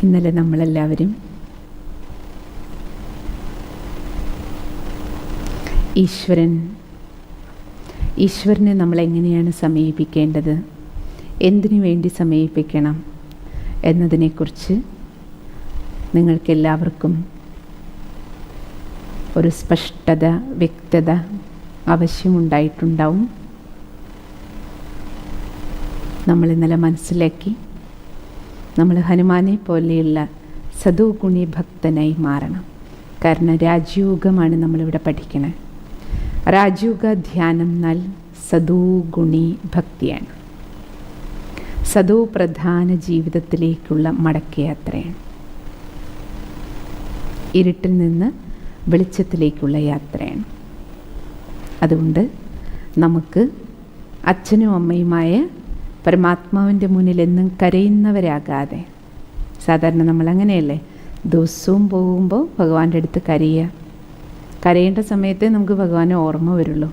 ഇന്നലെ നമ്മളെല്ലാവരും ഈശ്വരനെ നമ്മളെങ്ങനെയാണ് സമീപിക്കേണ്ടത്, എന്തിനു വേണ്ടി സമീപിക്കണം എന്നതിനെക്കുറിച്ച് നിങ്ങൾക്കെല്ലാവർക്കും ഒരു സ്പഷ്ടത, വ്യക്തത ആവശ്യമുണ്ടായിട്ടുണ്ടാവും. നമ്മൾ ഇന്നലെ മനസ്സിലാക്കി നമ്മൾ ഹനുമാനെ പോലെയുള്ള സദോഗുണി ഭക്തനായി മാറണം. കാരണം രാജയോഗമാണ് നമ്മളിവിടെ പഠിക്കണേ. രാജയോഗ ധ്യാനം എന്നാൽ സദോഗുണി ഭക്തിയാണ്. സദോ പ്രധാന ജീവിതത്തിലേക്കുള്ള മടക്കയാത്രയാണ്. ഇരുട്ടിൽ നിന്ന് വെളിച്ചത്തിലേക്കുള്ള യാത്രയാണ്. അതുകൊണ്ട് നമുക്ക് അച്ഛനും അമ്മയുമായ പരമാത്മാവിൻ്റെ മുന്നിൽ എന്നും കരയുന്നവരാകാതെ, സാധാരണ നമ്മളങ്ങനെയല്ലേ, ദിവസവും പോകുമ്പോൾ ഭഗവാന്റെ അടുത്ത് കരയേണ്ട സമയത്തേ നമുക്ക് ഭഗവാനെ ഓർമ്മ വരുള്ളൂ.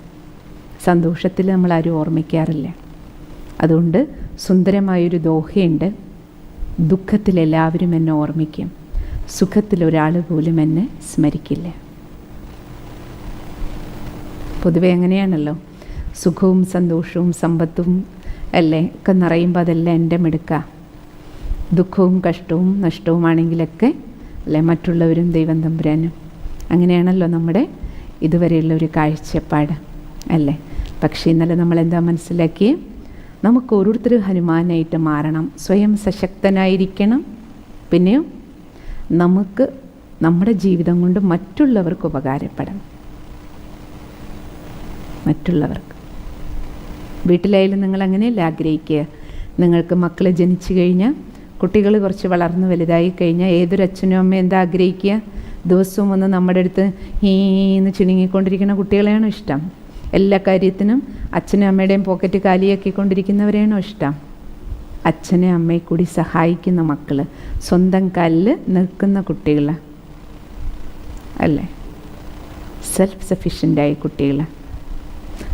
സന്തോഷത്തിൽ നമ്മളാരും ഓർമ്മിക്കാറില്ല. അതുകൊണ്ട് സുന്ദരമായൊരു ദോഹയുണ്ട്: ദുഃഖത്തിൽ എല്ലാവരും എന്നെ ഓർമ്മിക്കും, സുഖത്തിൽ ഒരാൾ പോലും എന്നെ സ്മരിക്കില്ല. പൊതുവെ അങ്ങനെയാണല്ലോ. സുഖവും സന്തോഷവും സമ്പത്തും അല്ലേ ഒക്കെ നിറയുമ്പോൾ അതെല്ലാം എൻ്റെ മിടുക്ക. ദുഃഖവും കഷ്ടവും നഷ്ടവുമാണെങ്കിലൊക്കെ അല്ലേ മറ്റുള്ളവരും ദൈവം തമ്പുരാനും. അങ്ങനെയാണല്ലോ നമ്മുടെ ഇതുവരെയുള്ള ഒരു കാഴ്ചപ്പാട് അല്ലേ. പക്ഷേ ഇന്നലെ നമ്മളെന്താ മനസ്സിലാക്കിയേ? നമുക്ക് ഓരോരുത്തരും ഹനുമാനായിട്ട് മാറണം, സ്വയം സശക്തനായിരിക്കണം. പിന്നെയോ നമുക്ക് നമ്മുടെ ജീവിതം കൊണ്ട് മറ്റുള്ളവർക്ക് ഉപകാരപ്പെടണം. മറ്റുള്ളവർക്ക് വീട്ടിലായാലും നിങ്ങൾ അങ്ങനെയല്ല ആഗ്രഹിക്കുക. നിങ്ങൾക്ക് മക്കൾ ജനിച്ചു കഴിഞ്ഞാൽ, കുട്ടികൾ കുറച്ച് വളർന്ന് വലുതായി കഴിഞ്ഞാൽ ഏതൊരു അച്ഛനും അമ്മയും എന്താ ആഗ്രഹിക്കുക? ദിവസവും ഒന്ന് നമ്മുടെ അടുത്ത് ഹീന്ന് ചിണുങ്ങിക്കൊണ്ടിരിക്കുന്ന കുട്ടികളെയാണോ ഇഷ്ടം? എല്ലാ കാര്യത്തിനും അച്ഛനും അമ്മയുടെയും പോക്കറ്റ് കാലിയാക്കിക്കൊണ്ടിരിക്കുന്നവരെയാണോ ഇഷ്ടം? അച്ഛനെ അമ്മയെ കൂടി സഹായിക്കുന്ന മക്കൾ, സ്വന്തം കാലിൽ നിൽക്കുന്ന കുട്ടികൾ അല്ലേ, സെൽഫ് സഫിഷ്യൻ്റായ കുട്ടികൾ,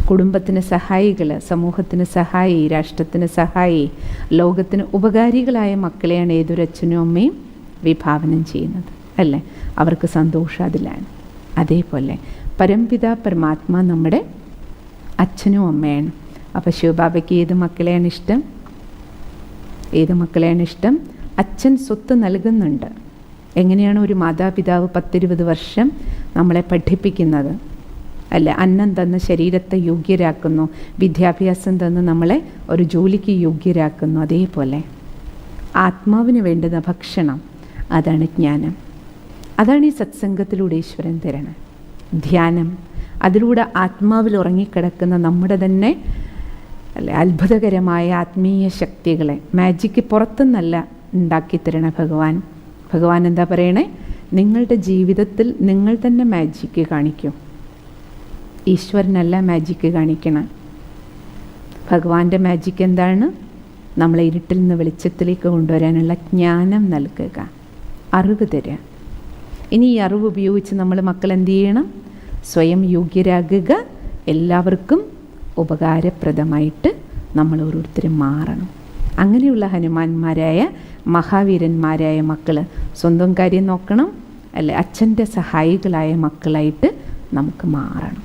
കുടുംബത്തിന് സഹായികൾ, സമൂഹത്തിന് സഹായി, രാഷ്ട്രത്തിന് സഹായി, ലോകത്തിന് ഉപകാരികളായ മക്കളെയാണ് ഏതൊരു അച്ഛനും അമ്മയും വിഭാവനം ചെയ്യുന്നത് അല്ലേ. അവർക്ക് സന്തോഷം അതിലാണ്. അതേപോലെ പരംപിത പരമാത്മാ നമ്മുടെ അച്ഛനും അമ്മയാണ്. അപ്പോൾ ശിവബാബയ്ക്ക് ഏത് മക്കളെയാണ് ഇഷ്ടം? അച്ഛൻ സ്വത്ത് നൽകുന്നുണ്ട്. എങ്ങനെയാണ് ഒരു മാതാപിതാവ് 10-20 വർഷം നമ്മളെ പഠിപ്പിക്കുന്നത് അല്ലേ, അന്നം തന്ന് ശരീരത്തെ യോഗ്യരാക്കുന്നു, വിദ്യാഭ്യാസം തന്ന് നമ്മളെ ഒരു ജോലിക്ക് യോഗ്യരാക്കുന്നു. അതേപോലെ ആത്മാവിന് വേണ്ടുന്ന ഭക്ഷണം, അതാണ് ജ്ഞാനം. അതാണ് ഈ സത്സംഗത്തിലൂടെ ഈശ്വരൻ തരണം. ധ്യാനം, അതിലൂടെ ആത്മാവിൽ ഉറങ്ങിക്കിടക്കുന്ന നമ്മുടെ തന്നെ അല്ലെ അത്ഭുതകരമായ ആത്മീയ ശക്തികളെ, മാജിക്ക് പുറത്തുനിന്നല്ല ഉണ്ടാക്കിത്തരണ ഭഗവാൻ എന്താ പറയണേ? നിങ്ങളുടെ ജീവിതത്തിൽ നിങ്ങൾ തന്നെ മാജിക്ക് കാണിക്കൂ. ഈശ്വരനല്ല മാജിക്ക് കാണിക്കണം. ഭഗവാന്റെ മാജിക്ക് എന്താണ്? നമ്മളെ ഇരുട്ടിൽ നിന്ന് വെളിച്ചത്തിലേക്ക് കൊണ്ടുവരാനുള്ള ജ്ഞാനം നൽകുക, അറിവ് തരിക. ഇനി ഈ അറിവ് ഉപയോഗിച്ച് നമ്മൾ മക്കൾ എന്ത് ചെയ്യണം? സ്വയം യോഗ്യരാകുക, എല്ലാവർക്കും ഉപകാരപ്രദമായിട്ട് നമ്മൾ ഓരോരുത്തരും മാറണം. അങ്ങനെയുള്ള ഹനുമാന്മാരായ മഹാവീരന്മാരായ മക്കൾ സ്വന്തം കാര്യം നോക്കണം അല്ലെ, അച്ഛൻ്റെ സഹായികളായ മക്കളായിട്ട് നമുക്ക് മാറണം.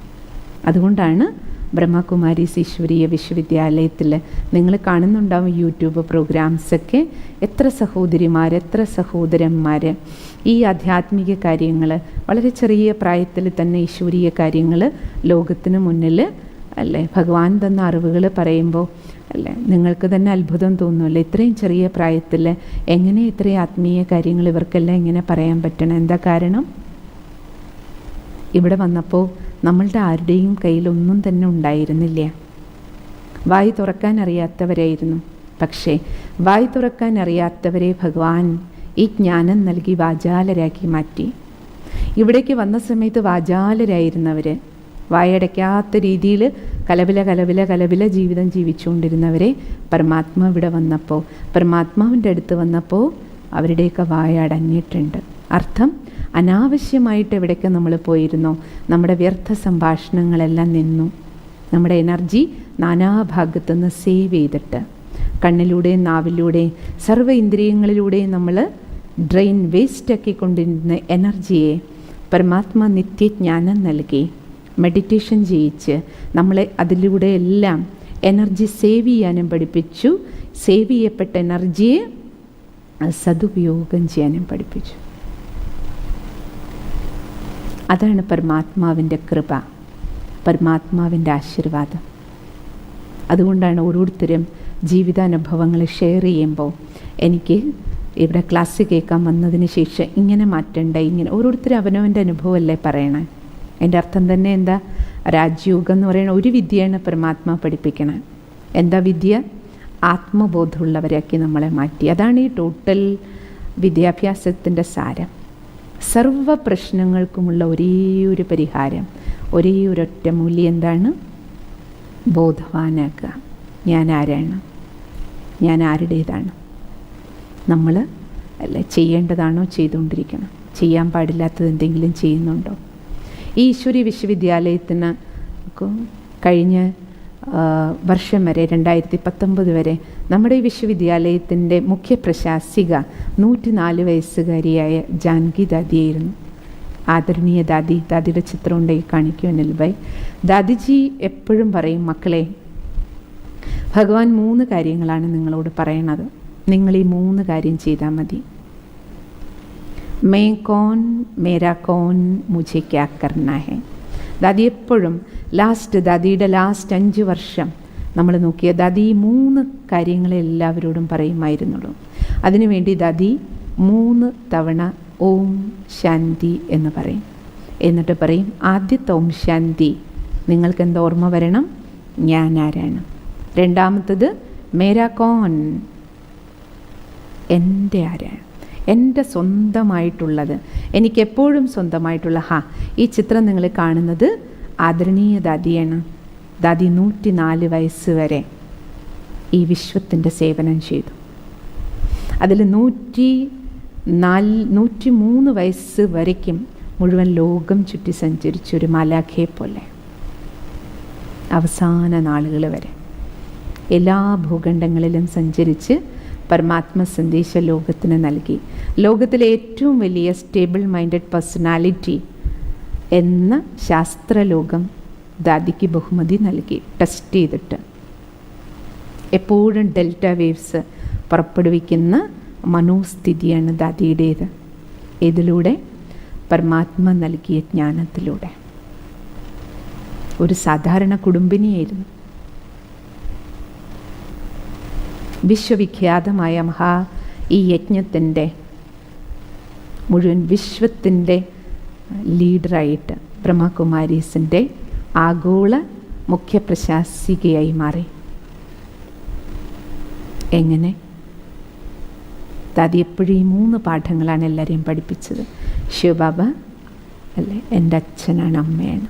അതുകൊണ്ടാണ് ബ്രഹ്മകുമാരീസ് ഈശ്വരീയ വിശ്വവിദ്യാലയത്തിൽ നിങ്ങൾ കാണുന്നുണ്ടാവും യൂട്യൂബ് പ്രോഗ്രാംസൊക്കെ. എത്ര സഹോദരിമാർ, എത്ര സഹോദരന്മാർ ഈ ആധ്യാത്മിക കാര്യങ്ങൾ വളരെ ചെറിയ പ്രായത്തിൽ തന്നെ ഈശ്വരീയ കാര്യങ്ങൾ ലോകത്തിന് മുന്നിൽ അല്ലേ ഭഗവാൻ തന്ന അറിവുകൾ പറയുമ്പോൾ അല്ലേ നിങ്ങൾക്ക് തന്നെ അത്ഭുതം തോന്നുമല്ലോ. ഇത്രയും ചെറിയ പ്രായത്തിൽ എങ്ങനെ ഇത്രയും ആത്മീയ കാര്യങ്ങൾ ഇവർക്കെല്ലാം ഇങ്ങനെ പറയാൻ പറ്റണം? എന്താ കാരണം? ഇവിടെ വന്നപ്പോൾ നമ്മളുടെ ആരുടെയും കയ്യിലൊന്നും തന്നെ ഉണ്ടായിരുന്നില്ല. വായി തുറക്കാൻ അറിയാത്തവരായിരുന്നു. പക്ഷേ വായി തുറക്കാൻ അറിയാത്തവരെ ഭഗവാൻ ഈ ജ്ഞാനം നൽകി വാചാലരാക്കി മാറ്റി. ഇവിടേക്ക് വന്ന സമയത്ത് വാചാലരായിരുന്നവർ, വായടയ്ക്കാത്ത രീതിയിൽ കലപില ജീവിതം ജീവിച്ചുകൊണ്ടിരുന്നവരെ പരമാത്മാ ഇവിടെ വന്നപ്പോൾ, പരമാത്മാവിൻ്റെ അടുത്ത് വന്നപ്പോൾ അവരുടെയൊക്കെ വായ അടഞ്ഞിട്ടുണ്ട്. അർത്ഥം, അനാവശ്യമായിട്ട് എവിടേക്ക് നമ്മൾ പോയിരുന്നോ നമ്മുടെ വ്യർത്ഥ സംഭാഷണങ്ങളെല്ലാം നിന്നു. നമ്മുടെ എനർജി നാനാഭാഗത്തുനിന്ന് സേവ് ചെയ്തിട്ട് കണ്ണിലൂടെയും നാവിലൂടെയും സർവ്വ ഇന്ദ്രിയങ്ങളിലൂടെയും നമ്മൾ വേസ്റ്റാക്കിക്കൊണ്ടിരുന്ന എനർജിയെ പരമാത്മ നിത്യജ്ഞാനം നൽകി മെഡിറ്റേഷൻ ചെയ്യിച്ച് നമ്മളെ അതിലൂടെ എല്ലാം എനർജി സേവ് ചെയ്യാനും പഠിപ്പിച്ചു. സേവ് ചെയ്യപ്പെട്ട എനർജിയെ സദുപയോഗം ചെയ്യാനും പഠിപ്പിച്ചു. അതാണ് പരമാത്മാവിൻ്റെ കൃപ, പരമാത്മാവിൻ്റെ ആശീർവാദം. അതുകൊണ്ടാണ് ഓരോരുത്തരും ജീവിതാനുഭവങ്ങൾ ഷെയർ ചെയ്യുമ്പോൾ എനിക്ക് ഇവിടെ ക്ലാസ് കേൾക്കാൻ വന്നതിന് ശേഷം ഇങ്ങനെ മാറ്റണ്ട, ഇങ്ങനെ ഓരോരുത്തരും അവനവൻ്റെ അനുഭവമല്ലേ പറയണേ. അതിൻ്റെ അർത്ഥം തന്നെ എന്താ? രാജയോഗം എന്ന് പറയുന്ന ഒരു വിദ്യയാണ് പരമാത്മാ പഠിപ്പിക്കണേ. എന്താ വിദ്യ? ആത്മബോധമുള്ളവരാക്കി നമ്മളെ മാറ്റി. അതാണ് ഈ ടോട്ടൽ വിദ്യാഭ്യാസത്തിൻ്റെ സാരം. സർവ പ്രശ്നങ്ങൾക്കുമുള്ള ഒരേ ഒരു പരിഹാരം, ഒരേ ഒരൊറ്റ മൂല്യം എന്താണ്? ബോധവാനാക്കുക. ഞാൻ ആരാണ്? ഞാൻ ആരുടേതാണ്? നമ്മൾ അല്ല ചെയ്യേണ്ടതാണോ ചെയ്തുകൊണ്ടിരിക്കണം? ചെയ്യാൻ പാടില്ലാത്തത് എന്തെങ്കിലും ചെയ്യുന്നുണ്ടോ? ഈ ഈശ്വരീയ വിശ്വവിദ്യാലയത്തിന് കഴിഞ്ഞ വർഷം വരെ 2019 വരെ നമ്മുടെ ഈ വിശ്വവിദ്യാലയത്തിൻ്റെ മുഖ്യ പ്രശാസിക 104 വയസ്സുകാരിയായ ജാനകി ദാദിയായിരുന്നു. ആദരണീയ ദാദി. ദാദിയുടെ ചിത്രം ഉണ്ടെങ്കിൽ കാണിക്കും അനിൽഭായ്. ദാദിജി എപ്പോഴും പറയും, മക്കളെ, ഭഗവാൻ 3 കാര്യങ്ങളാണ് നിങ്ങളോട് പറയണത്. നിങ്ങൾ ഈ 3 കാര്യം ചെയ്താൽ മതി. മേ കോൻ, മേരാ കോൻ, മുझे क्या करना है. ദാദി എപ്പോഴും ദാദിയുടെ ലാസ്റ്റ് 5 വർഷം നമ്മൾ നോക്കിയ ദാദി ഈ 3 കാര്യങ്ങളെ എല്ലാവരോടും പറയുമായിരുന്നുള്ളൂ. അതിനുവേണ്ടി ദാദി 3 തവണ ഓം ശാന്തി എന്ന് പറയും. എന്നിട്ട് പറയും, ആദ്യത്തെ ഓം ശാന്തി നിങ്ങൾക്ക് എന്താ ഓർമ്മ വരണം? ഞാൻ ആരാണ്. രണ്ടാമത്തത് മേരാ കോൻ, എൻ്റെ ആരാണ്, എൻ്റെ സ്വന്തമായിട്ടുള്ളത്, എനിക്കെപ്പോഴും സ്വന്തമായിട്ടുള്ള. ഈ ചിത്രം നിങ്ങൾ കാണുന്നത് ആദരണീയ ദാദിയാണ്. ദാദി 104 വയസ്സ് വരെ ഈ വിശ്വത്തിൻ്റെ സേവനം ചെയ്തു. അതിൽ 103 വയസ്സ് വരയ്ക്കും മുഴുവൻ ലോകം ചുറ്റി സഞ്ചരിച്ചൊരു മാലാഖയെ പോലെ അവസാന നാളുകൾ വരെ എല്ലാ ഭൂഖണ്ഡങ്ങളിലും സഞ്ചരിച്ച് പരമാത്മ സന്ദേശ ലോകത്തിന് നൽകി. ലോകത്തിലെ ഏറ്റവും വലിയ സ്റ്റേബിൾ മൈൻഡഡ് പേഴ്സണാലിറ്റി എന്ന ശാസ്ത്രലോകം ദാദിക്ക് ബഹുമതി നൽകി. ടെസ്റ്റ് ചെയ്തിട്ട് എപ്പോഴും ഡെൽറ്റ വേവ്സ് പുറപ്പെടുവിക്കുന്ന മനോസ്ഥിതിയാണ് ദാദിയുടേത്. ഇതിലൂടെ പരമാത്മ നൽകിയ ജ്ഞാനത്തിലൂടെ. ഒരു സാധാരണ കുടുംബിനിയായിരുന്നു. വിശ്വവിഖ്യാതമായ ഈ യജ്ഞത്തിൻ്റെ മുഴുവൻ വിശ്വത്തിൻ്റെ ലീഡറായിട്ട് ബ്രഹ്മകുമാരീസിൻ്റെ ആഗോള മുഖ്യപ്രശാസികയായി മാറി. എങ്ങനെ? ദാദി എപ്പോഴും ഈ 3 പാഠങ്ങളാണ് എല്ലാവരെയും പഠിപ്പിച്ചത്. ശിവബാബ അല്ലേ, എൻ്റെ അച്ഛനാണ്, അമ്മയാണ്,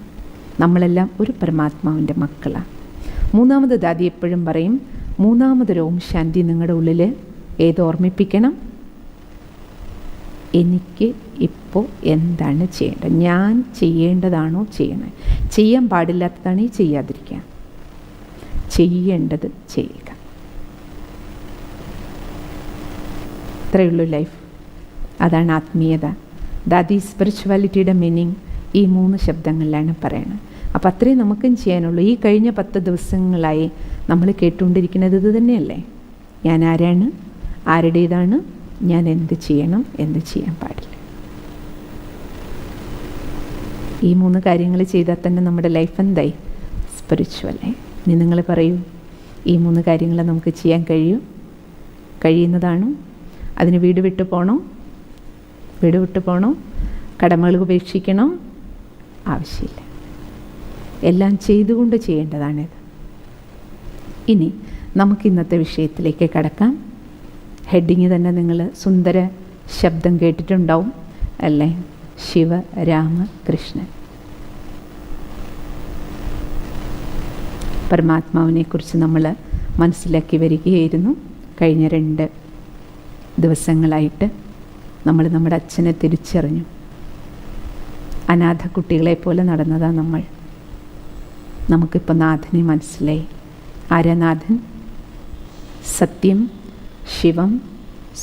നമ്മളെല്ലാം ഒരു പരമാത്മാവിൻ്റെ മക്കളാണ്. മൂന്നാമത് ദാദി എപ്പോഴും പറയും, മൂന്നാമതൊരു ഓം ശാന്തി നിങ്ങളുടെ ഉള്ളിൽ ഏത് ഓർമ്മിപ്പിക്കണം? എനിക്ക് ഇപ്പോൾ എന്താണ് ചെയ്യേണ്ടത്? ഞാൻ ചെയ്യേണ്ടതാണോ ചെയ്യണത്? ചെയ്യാൻ പാടില്ലാത്തതാണ് ഈ ചെയ്യാതിരിക്കുക. ചെയ്യേണ്ടത് ചെയ്യുക. ഇത്രയേ ഉള്ളൂ ലൈഫ്. അതാണ് ആത്മീയത. ദാദി സ്പിരിച്വാലിറ്റിയുടെ മീനിങ് ഈ 3 ശബ്ദങ്ങളിലാണ് പറയുന്നത്. അപ്പം അത്രയും നമുക്കും ചെയ്യാനുള്ളൂ. ഈ കഴിഞ്ഞ 10 ദിവസങ്ങളായി നമ്മൾ കേട്ടുകൊണ്ടിരിക്കുന്നത് ഇത് തന്നെയല്ലേ? ഞാൻ ആരാണ്? ആരുടേതാണ്? ഞാൻ എന്ത് ചെയ്യണം? എന്ത് ചെയ്യാൻ പാടില്ല? ഈ 3 കാര്യങ്ങൾ ചെയ്താൽ തന്നെ നമ്മുടെ ലൈഫ് എന്തായി? സ്പിരിച്വലായി. ഇനി നിങ്ങൾ പറയൂ, ഈ 3 കാര്യങ്ങൾ നമുക്ക് ചെയ്യാൻ കഴിയുന്നതാണോ? അതിന് വീട് വിട്ടു പോകണോ? കടമകൾ ഉപേക്ഷിക്കണോ? ആവശ്യമില്ല. എല്ലാം ചെയ്തുകൊണ്ട് ചെയ്യേണ്ടതാണിത്. ഇനി നമുക്ക് ഇന്നത്തെ വിഷയത്തിലേക്ക് കടക്കാം. ഹെഡിങ് തന്നെ നിങ്ങൾ സുന്ദര ശബ്ദം കേട്ടിട്ടുണ്ടാവും അല്ലേ? ശിവ രാമ കൃഷ്ണൻ. പരമാത്മാവിനെക്കുറിച്ച് നമ്മൾ മനസ്സിലാക്കി വരികയായിരുന്നു. കഴിഞ്ഞ 2 ദിവസങ്ങളായിട്ട് നമ്മൾ നമ്മുടെ അച്ഛനെ തിരിച്ചറിഞ്ഞു. അനാഥ കുട്ടികളെ പോലെ നടന്നതാണ് നമ്മൾ. നമുക്കിപ്പോൾ നാഥനെ മനസ്സിലായി. ആരാ നാഥൻ? സത്യം, ശിവം,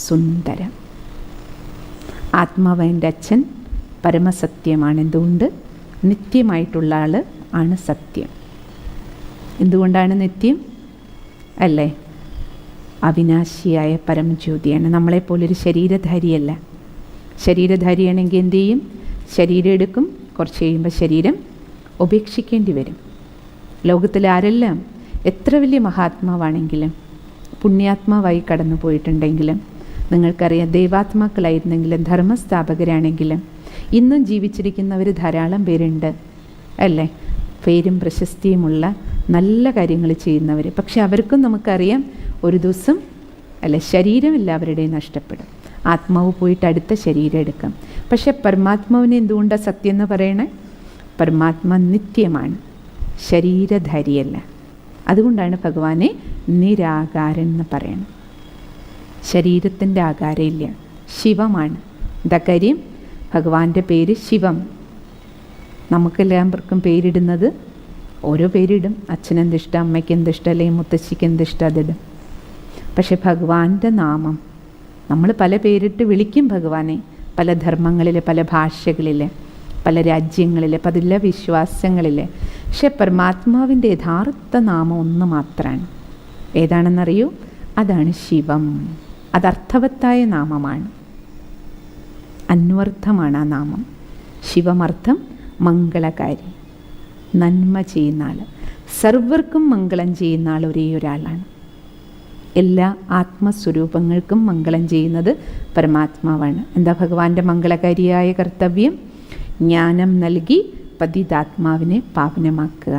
സുന്ദരം. ആത്മാവ് എൻ്റെ അച്ഛൻ പരമസത്യമാണ്. എന്തുകൊണ്ട്? നിത്യമായിട്ടുള്ള ആൾ ആണ് സത്യം. എന്തുകൊണ്ടാണ് നിത്യം? അല്ലേ? അവിനാശിയായ പരമജ്യോതിയാണ്. നമ്മളെപ്പോലൊരു ശരീരധാരിയല്ല. ശരീരധാരിയാണെങ്കിൽ എന്തു ചെയ്യും? ശരീരം എടുക്കും, കുറച്ച് കഴിയുമ്പോൾ ശരീരം ഉപേക്ഷിക്കേണ്ടി വരും. ലോകത്തിൽ ആരെല്ലാം എത്ര വലിയ മഹാത്മാവാണെങ്കിലും പുണ്യാത്മാവായി കടന്നു പോയിട്ടുണ്ടെങ്കിലും, നിങ്ങൾക്കറിയാം, ദൈവാത്മാക്കളായിരുന്നെങ്കിലും ധർമ്മസ്ഥാപകരാണെങ്കിലും ഇന്നും ജീവിച്ചിരിക്കുന്നവർ ധാരാളം പേരുണ്ട്, അല്ലേ? പേരും പ്രശസ്തിയുമുള്ള നല്ല കാര്യങ്ങൾ ചെയ്യുന്നവർ. പക്ഷെ അവർക്കും നമുക്കറിയാം ഒരു ദിവസം, അല്ലെ, ശരീരം എല്ലാവരുടെയും നഷ്ടപ്പെടും. ആത്മാവ് പോയിട്ട് അടുത്ത ശരീരം എടുക്കും. പക്ഷെ പരമാത്മാവിനെ എന്തുകൊണ്ടാണ് സത്യം എന്ന് പറയണേ? പരമാത്മ നിത്യമാണ്, ശരീരധാരിയല്ല. അതുകൊണ്ടാണ് ഭഗവാനെ നിരാകാരൻ എന്ന് പറയുന്നത്. ശരീരത്തിൻ്റെ ആകാരമില്ല, ശിവമാണ്. എന്താ കാര്യം? ഭഗവാന്റെ പേര് ശിവം. നമുക്കെല്ലാവർക്കും പേരിടുന്നത് ഓരോ പേരിടും. അച്ഛനെന്തിഷ്ടം, അമ്മയ്ക്ക് എന്തിഷ്ടം, അല്ലെങ്കിൽ മുത്തശ്ശിക്ക് എന്തിഷ്ടം, അതിടും. പക്ഷെ ഭഗവാന്റെ നാമം നമ്മൾ പല പേരിട്ട് വിളിക്കും ഭഗവാനെ. പല ധർമ്മങ്ങളിൽ, പല ഭാഷകളിൽ, പല രാജ്യങ്ങളിൽ, പല വിശ്വാസങ്ങളിൽ. പക്ഷെ പരമാത്മാവിൻ്റെ യഥാർത്ഥ നാമം ഒന്ന് മാത്രമാണ്. ഏതാണെന്നറിയൂ? അതാണ് ശിവം. അതർത്ഥവത്തായ നാമമാണ്, അന്വർത്ഥമാണ് ആ നാമം. ശിവമർത്ഥം മംഗളകാരി, നന്മ ചെയ്യുന്ന ആൾ, സർവർക്കും മംഗളം ചെയ്യുന്ന ആൾ ഒരേ ഒരാളാണ്. എല്ലാ ആത്മസ്വരൂപങ്ങൾക്കും മംഗളം ചെയ്യുന്നത് പരമാത്മാവാണ്. എന്താ ഭഗവാന്റെ മംഗളകാരിയായ കർത്തവ്യം? ജ്ഞാനം നൽകി പതിതാത്മാവിനെ പാവനമാക്കുക,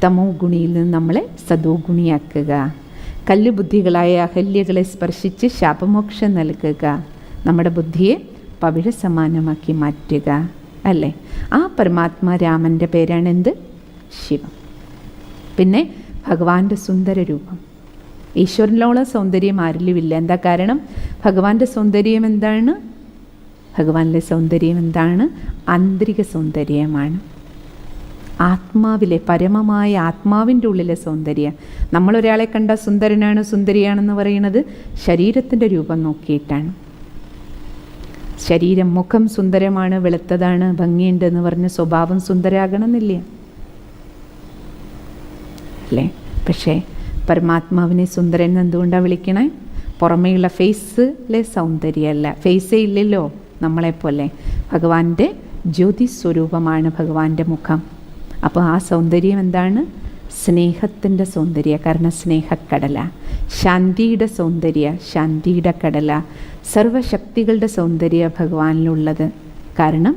തമോ ഗുണിയിൽ നിന്ന് നമ്മളെ സദോ ഗുണിയാക്കുക, കല്ലുബുദ്ധികളായ അഹല്യകളെ സ്പർശിച്ച് ശാപമോക്ഷം നൽകുക, നമ്മുടെ ബുദ്ധിയെ പവിഴ സമാനമാക്കി മാറ്റുക, അല്ലേ? ആ പരമാത്മാ രാമൻ്റെ പേരാണ് എന്ത്? ശിവം. പിന്നെ ഭഗവാന്റെ സുന്ദര രൂപം. ഈശ്വരനോളം സൗന്ദര്യം ആരിലുമില്ല. എന്താ കാരണം? ഭഗവാന്റെ സൗന്ദര്യം എന്താണ്? ഭഗവാനിലെ സൗന്ദര്യം എന്താണ്? ആന്തരിക സൗന്ദര്യമാണ്. ആത്മാവിലെ പരമമായ ആത്മാവിൻ്റെ ഉള്ളിലെ സൗന്ദര്യം. നമ്മളൊരാളെ കണ്ട സുന്ദരനാണ്, സുന്ദരിയാണെന്ന് പറയുന്നത് ശരീരത്തിൻ്റെ രൂപം നോക്കിയിട്ടാണ്. ശരീരം, മുഖം സുന്ദരമാണ്, വെളുത്തതാണ്, ഭംഗിയുണ്ടെന്ന് പറഞ്ഞ് സ്വഭാവം സുന്ദരാകണമെന്നില്ല, അല്ലേ? പക്ഷേ പരമാത്മാവിനെ സുന്ദരൻ എന്തുകൊണ്ടാണ് വിളിക്കണേ? പുറമേയുള്ള ഫേസിലെ സൗന്ദര്യമല്ല. ഫേസേ ഇല്ലല്ലോ നമ്മളെപ്പോലെ. ഭഗവാന്റെ ജ്യോതി സ്വരൂപമാണ് ഭഗവാന്റെ മുഖം. അപ്പോൾ ആ സൗന്ദര്യം എന്താണ്? സ്നേഹത്തിൻ്റെ സൗന്ദര്യ, കാരണം സ്നേഹക്കടല. ശാന്തിയുടെ സൗന്ദര്യ, ശാന്തിയുടെ കടല. സർവശക്തികളുടെ സൗന്ദര്യ ഭഗവാനിലുള്ളത്, കാരണം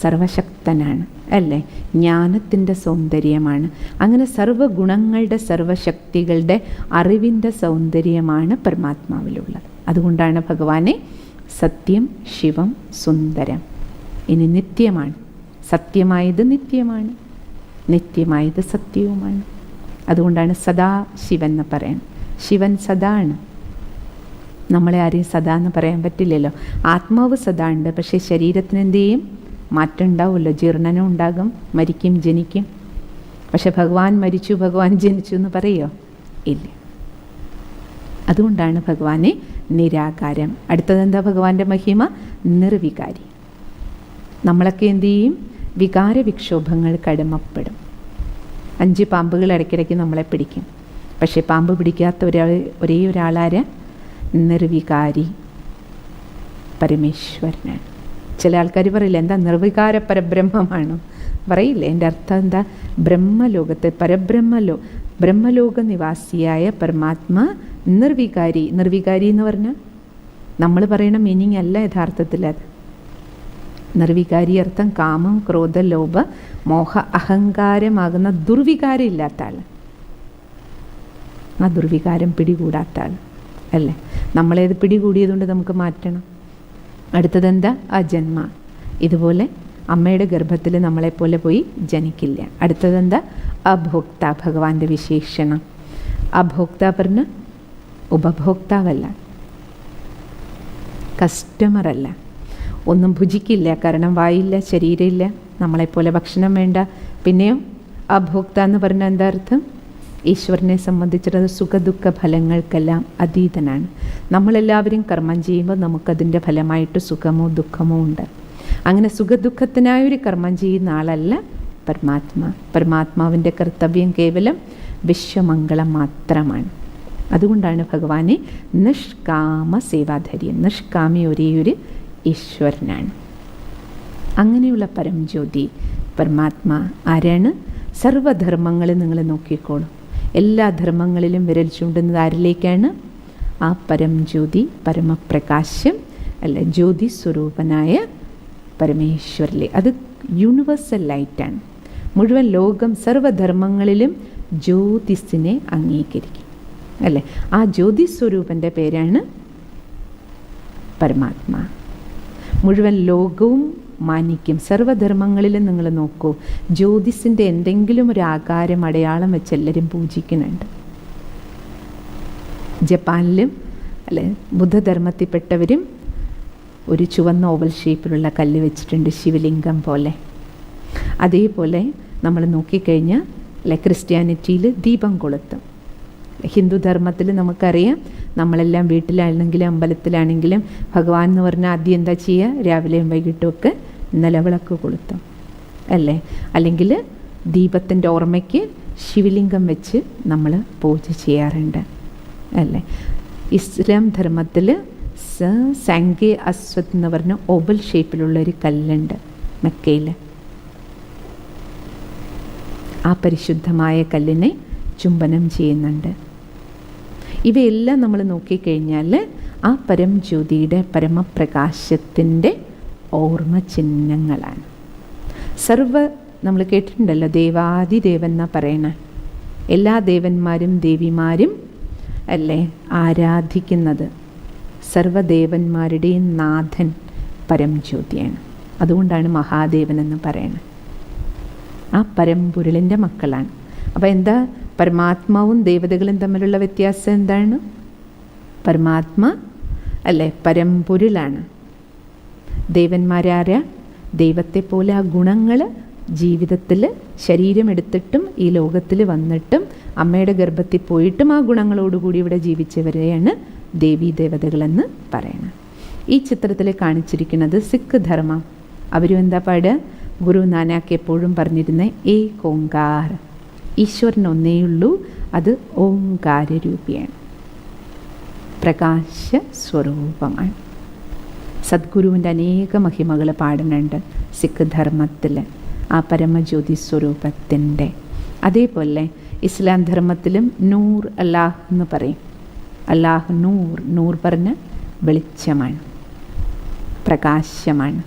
സർവശക്തനാണ്, അല്ലേ? ജ്ഞാനത്തിൻ്റെ സൗന്ദര്യമാണ്. അങ്ങനെ സർവഗുണങ്ങളുടെ, സർവശക്തികളുടെ അറിവിൻ്റെ സൗന്ദര്യമാണ് പരമാത്മാവിലുള്ളത്. അതുകൊണ്ടാണ് ഭഗവാനെ സത്യം, ശിവം, സുന്ദരം. ഇനി നിത്യമാണ്. സത്യമായത് നിത്യമാണ്, നിത്യമായത് സത്യവുമാണ്. അതുകൊണ്ടാണ് സദാ ശിവൻ എന്ന് പറയാൻ. ശിവൻ സദാ ആണ്. നമ്മളെ ആരെയും സദാ എന്ന് പറയാൻ പറ്റില്ലല്ലോ. ആത്മാവ് സദാ ഉണ്ട്, പക്ഷേ ശരീരത്തിന് എന്ത് ചെയ്യും? മാറ്റം ഉണ്ടാവുമല്ലോ. ജീർണനം ഉണ്ടാകും, മരിക്കും, ജനിക്കും. പക്ഷെ ഭഗവാൻ മരിച്ചു, ഭഗവാൻ ജനിച്ചു എന്ന് പറയുമോ? ഇല്ല. അതുകൊണ്ടാണ് ഭഗവാനെ നിരാകാരം. അടുത്തതെന്താ ഭഗവാന്റെ മഹിമ? നിർവികാരി. നമ്മളൊക്കെ എന്തു ചെയ്യും? വികാര വിക്ഷോഭങ്ങൾക്ക് അടിമപ്പെടും. 5 പാമ്പുകൾ ഇടയ്ക്കിടയ്ക്ക് നമ്മളെ പിടിക്കും. പക്ഷേ പാമ്പ് പിടിക്കാത്ത ഒരേ ഒരാളാര്? നിർവികാരി പരമേശ്വരനാണ്. ചില ആൾക്കാർ പറയില്ല, എന്താ നിർവികാര പരബ്രഹ്മമാണോ? പറയില്ല. എൻ്റെ അർത്ഥം എന്താ? ബ്രഹ്മലോകത്തെ ബ്രഹ്മലോക നിവാസിയായ പരമാത്മാ നിർവികാരി. നിർവികാരി എന്ന് പറഞ്ഞാൽ നമ്മൾ പറയുന്ന മീനിങ് അല്ല യഥാർത്ഥത്തിൽ അത്. നിർവികാരി അർത്ഥം കാമം, ക്രോധ, ലോഭ, മോഹ, അഹങ്കാരമാകുന്ന ദുർവികാരം ഇല്ലാത്ത ആൾ. ആ ദുർവികാരം പിടികൂടാത്ത ആൾ, അല്ലേ? നമ്മളേത് പിടികൂടിയതുകൊണ്ട് നമുക്ക് മാറ്റണം. അടുത്തതെന്താ? അജന്മ. ഇതുപോലെ അമ്മയുടെ ഗർഭത്തിൽ നമ്മളെപ്പോലെ പോയി ജനിക്കില്ല. അടുത്തതെന്താ? അഭോക്ത. ഭഗവാന്റെ വിശേഷണം. അഭോക്ത പറഞ്ഞ ഉപഭോക്താവല്ല, കസ്റ്റമറല്ല. ഒന്നും ഭുജിക്കില്ല, കാരണം വായില്ല, ശരീരമില്ല, നമ്മളെപ്പോലെ ഭക്ഷണം വേണ്ട. പിന്നെയോ അഭോക്ത എന്ന് പറഞ്ഞാൽ എന്താ അർത്ഥം? ഈശ്വരനെ സംബന്ധിച്ചിടത്തോളം സുഖദുഃഖ ഫലങ്ങൾക്കെല്ലാം അതീതനാണ്. നമ്മളെല്ലാവരും കർമ്മം ചെയ്യുമ്പോൾ നമുക്കതിൻ്റെ ഫലമായിട്ട് സുഖമോ ദുഃഖമോ ഉണ്ട്. അങ്ങനെ സുഖദുഃഖത്തിനായൊരു കർമ്മം ചെയ്യുന്ന ആളല്ല പരമാത്മാ. പരമാത്മാവിൻ്റെ കർത്തവ്യം കേവലം വിശ്വമംഗളം മാത്രമാണ്. അതുകൊണ്ടാണ് ഭഗവാനെ നിഷ്കാമ സേവാധര്യൻ, നിഷ്കാമി ഒരേയൊരു ഈശ്വരനാണ്. അങ്ങനെയുള്ള പരംജ്യോതി പരമാത്മാ ആരാണ്? സർവധർമ്മങ്ങളും നിങ്ങൾ നോക്കിക്കോളൂ, എല്ലാ ധർമ്മങ്ങളിലും വിരൽ ചൂണ്ടുന്നത് ആരിലേക്കാണ്? ആ പരംജ്യോതി പരമപ്രകാശം അല്ല ജ്യോതി സ്വരൂപനായ പരമേശ്വരിലെ. അത് യൂണിവേഴ്സൽ ലൈറ്റാണ്. മുഴുവൻ ലോകം സർവധർമ്മങ്ങളിലും ജ്യോതിസിനെ അംഗീകരിക്കും അല്ലേ. ആ ജ്യോതി സ്വരൂപൻ്റെ പേരാണ് പരമാത്മാ. മുഴുവൻ ലോകവും മാനിക്കും. സർവധർമ്മങ്ങളിലും നിങ്ങൾ നോക്കൂ, ജ്യോതിസിൻ്റെ എന്തെങ്കിലും ഒരു ആകാരം അടയാളം വെച്ച് എല്ലാവരും പൂജിക്കുന്നുണ്ട്. ജപ്പാനിലും അല്ലെ ബുദ്ധധർമ്മത്തിൽപ്പെട്ടവരും ഒരു ചുവന്ന ഓവൽ ഷേപ്പിലുള്ള കല്ല് വെച്ചിട്ടുണ്ട്, ശിവലിംഗം പോലെ. അതേപോലെ നമ്മൾ നോക്കിക്കഴിഞ്ഞാൽ അല്ലെ ക്രിസ്ത്യാനിറ്റിയിൽ ദീപം കൊളുത്തും. ഹിന്ദു ധർമ്മത്തിൽ നമുക്കറിയാം, നമ്മളെല്ലാം വീട്ടിലാണെങ്കിലും അമ്പലത്തിലാണെങ്കിലും ഭഗവാൻ എന്ന് പറഞ്ഞാൽ ആദ്യം എന്താ ചെയ്യുക? രാവിലെയും വൈകിട്ടും ഒക്കെ നിലവിളക്ക് കൊളുത്തും അല്ലേ. അല്ലെങ്കിൽ ദീപത്തിൻ്റെ ഓർമ്മയ്ക്ക് ശിവലിംഗം വെച്ച് നമ്മൾ പൂജ ചെയ്യാറുണ്ട് അല്ലേ. ഇസ്ലാം ധർമ്മത്തിൽ സാങ്കേ അസ്വദ് എന്ന് പറഞ്ഞ ഓവൽ ഷേപ്പിലുള്ളൊരു കല്ലുണ്ട് മക്കയിൽ. ആ പരിശുദ്ധമായ കല്ലിനെ ചുംബനം ചെയ്യുന്നുണ്ട്. ഇവയെല്ലാം നമ്മൾ നോക്കിക്കഴിഞ്ഞാൽ ആ പരംജ്യോതിയുടെ പരമപ്രകാശത്തിൻ്റെ ഓർമ്മ ചിഹ്നങ്ങളാണ്. നമ്മൾ കേട്ടിട്ടുണ്ടല്ലോ ദേവാദിദേവൻ എന്നാ പറയണേ. എല്ലാ ദേവന്മാരും ദേവിമാരും അല്ലേ ആരാധിക്കുന്നത് സർവദേവന്മാരുടെയും നാഥൻ പരംജ്യോതിയാണ്. അതുകൊണ്ടാണ് മഹാദേവൻ എന്ന് പറയണത്. ആ പരമ്പൊരുളിൻ്റെ മക്കളാണ്. അപ്പോൾ എന്താ പരമാത്മാവും ദേവതകളും തമ്മിലുള്ള വ്യത്യാസം എന്താണ്? പരമാത്മാ അല്ലേ പരമ്പൊരുളാണ്. ദേവന്മാരാര ദൈവത്തെ പോലെ ആ ഗുണങ്ങൾ ജീവിതത്തിൽ ശരീരമെടുത്തിട്ടും ഈ ലോകത്തിൽ വന്നിട്ടും അമ്മയുടെ ഗർഭത്തിൽ പോയിട്ടും ആ ഗുണങ്ങളോടുകൂടി ഇവിടെ ജീവിച്ചവരെയാണ് ദേവീ ദേവതകളെന്ന് പറയണം. ഈ ചിത്രത്തിൽ കാണിച്ചിരിക്കുന്നത് സിഖ് ധർമ്മം. അവരും എന്താ പാടുക? ഗുരു നാനാക്ക് എപ്പോഴും പറഞ്ഞിരുന്ന ഏക് ഓംകാർ, ഈശ്വരൻ ഒന്നേയുള്ളൂ, അത് ഓംകാരരൂപിയാണ്, പ്രകാശ സ്വരൂപമാണ്. സദ്ഗുരുവിൻ്റെ അനേക മഹിമകൾ പാടുന്നുണ്ട് സിഖ് ധർമ്മത്തിൽ, ആ പരമജ്യോതി സ്വരൂപത്തിൻ്റെ. അതേപോലെ ഇസ്ലാം ധർമ്മത്തിലും നൂർ അല്ലാഹ് എന്ന് പറയും. അല്ലാഹ് നൂർ, നൂർ പറഞ്ഞ വെളിച്ചമാണ്, പ്രകാശമാണ്.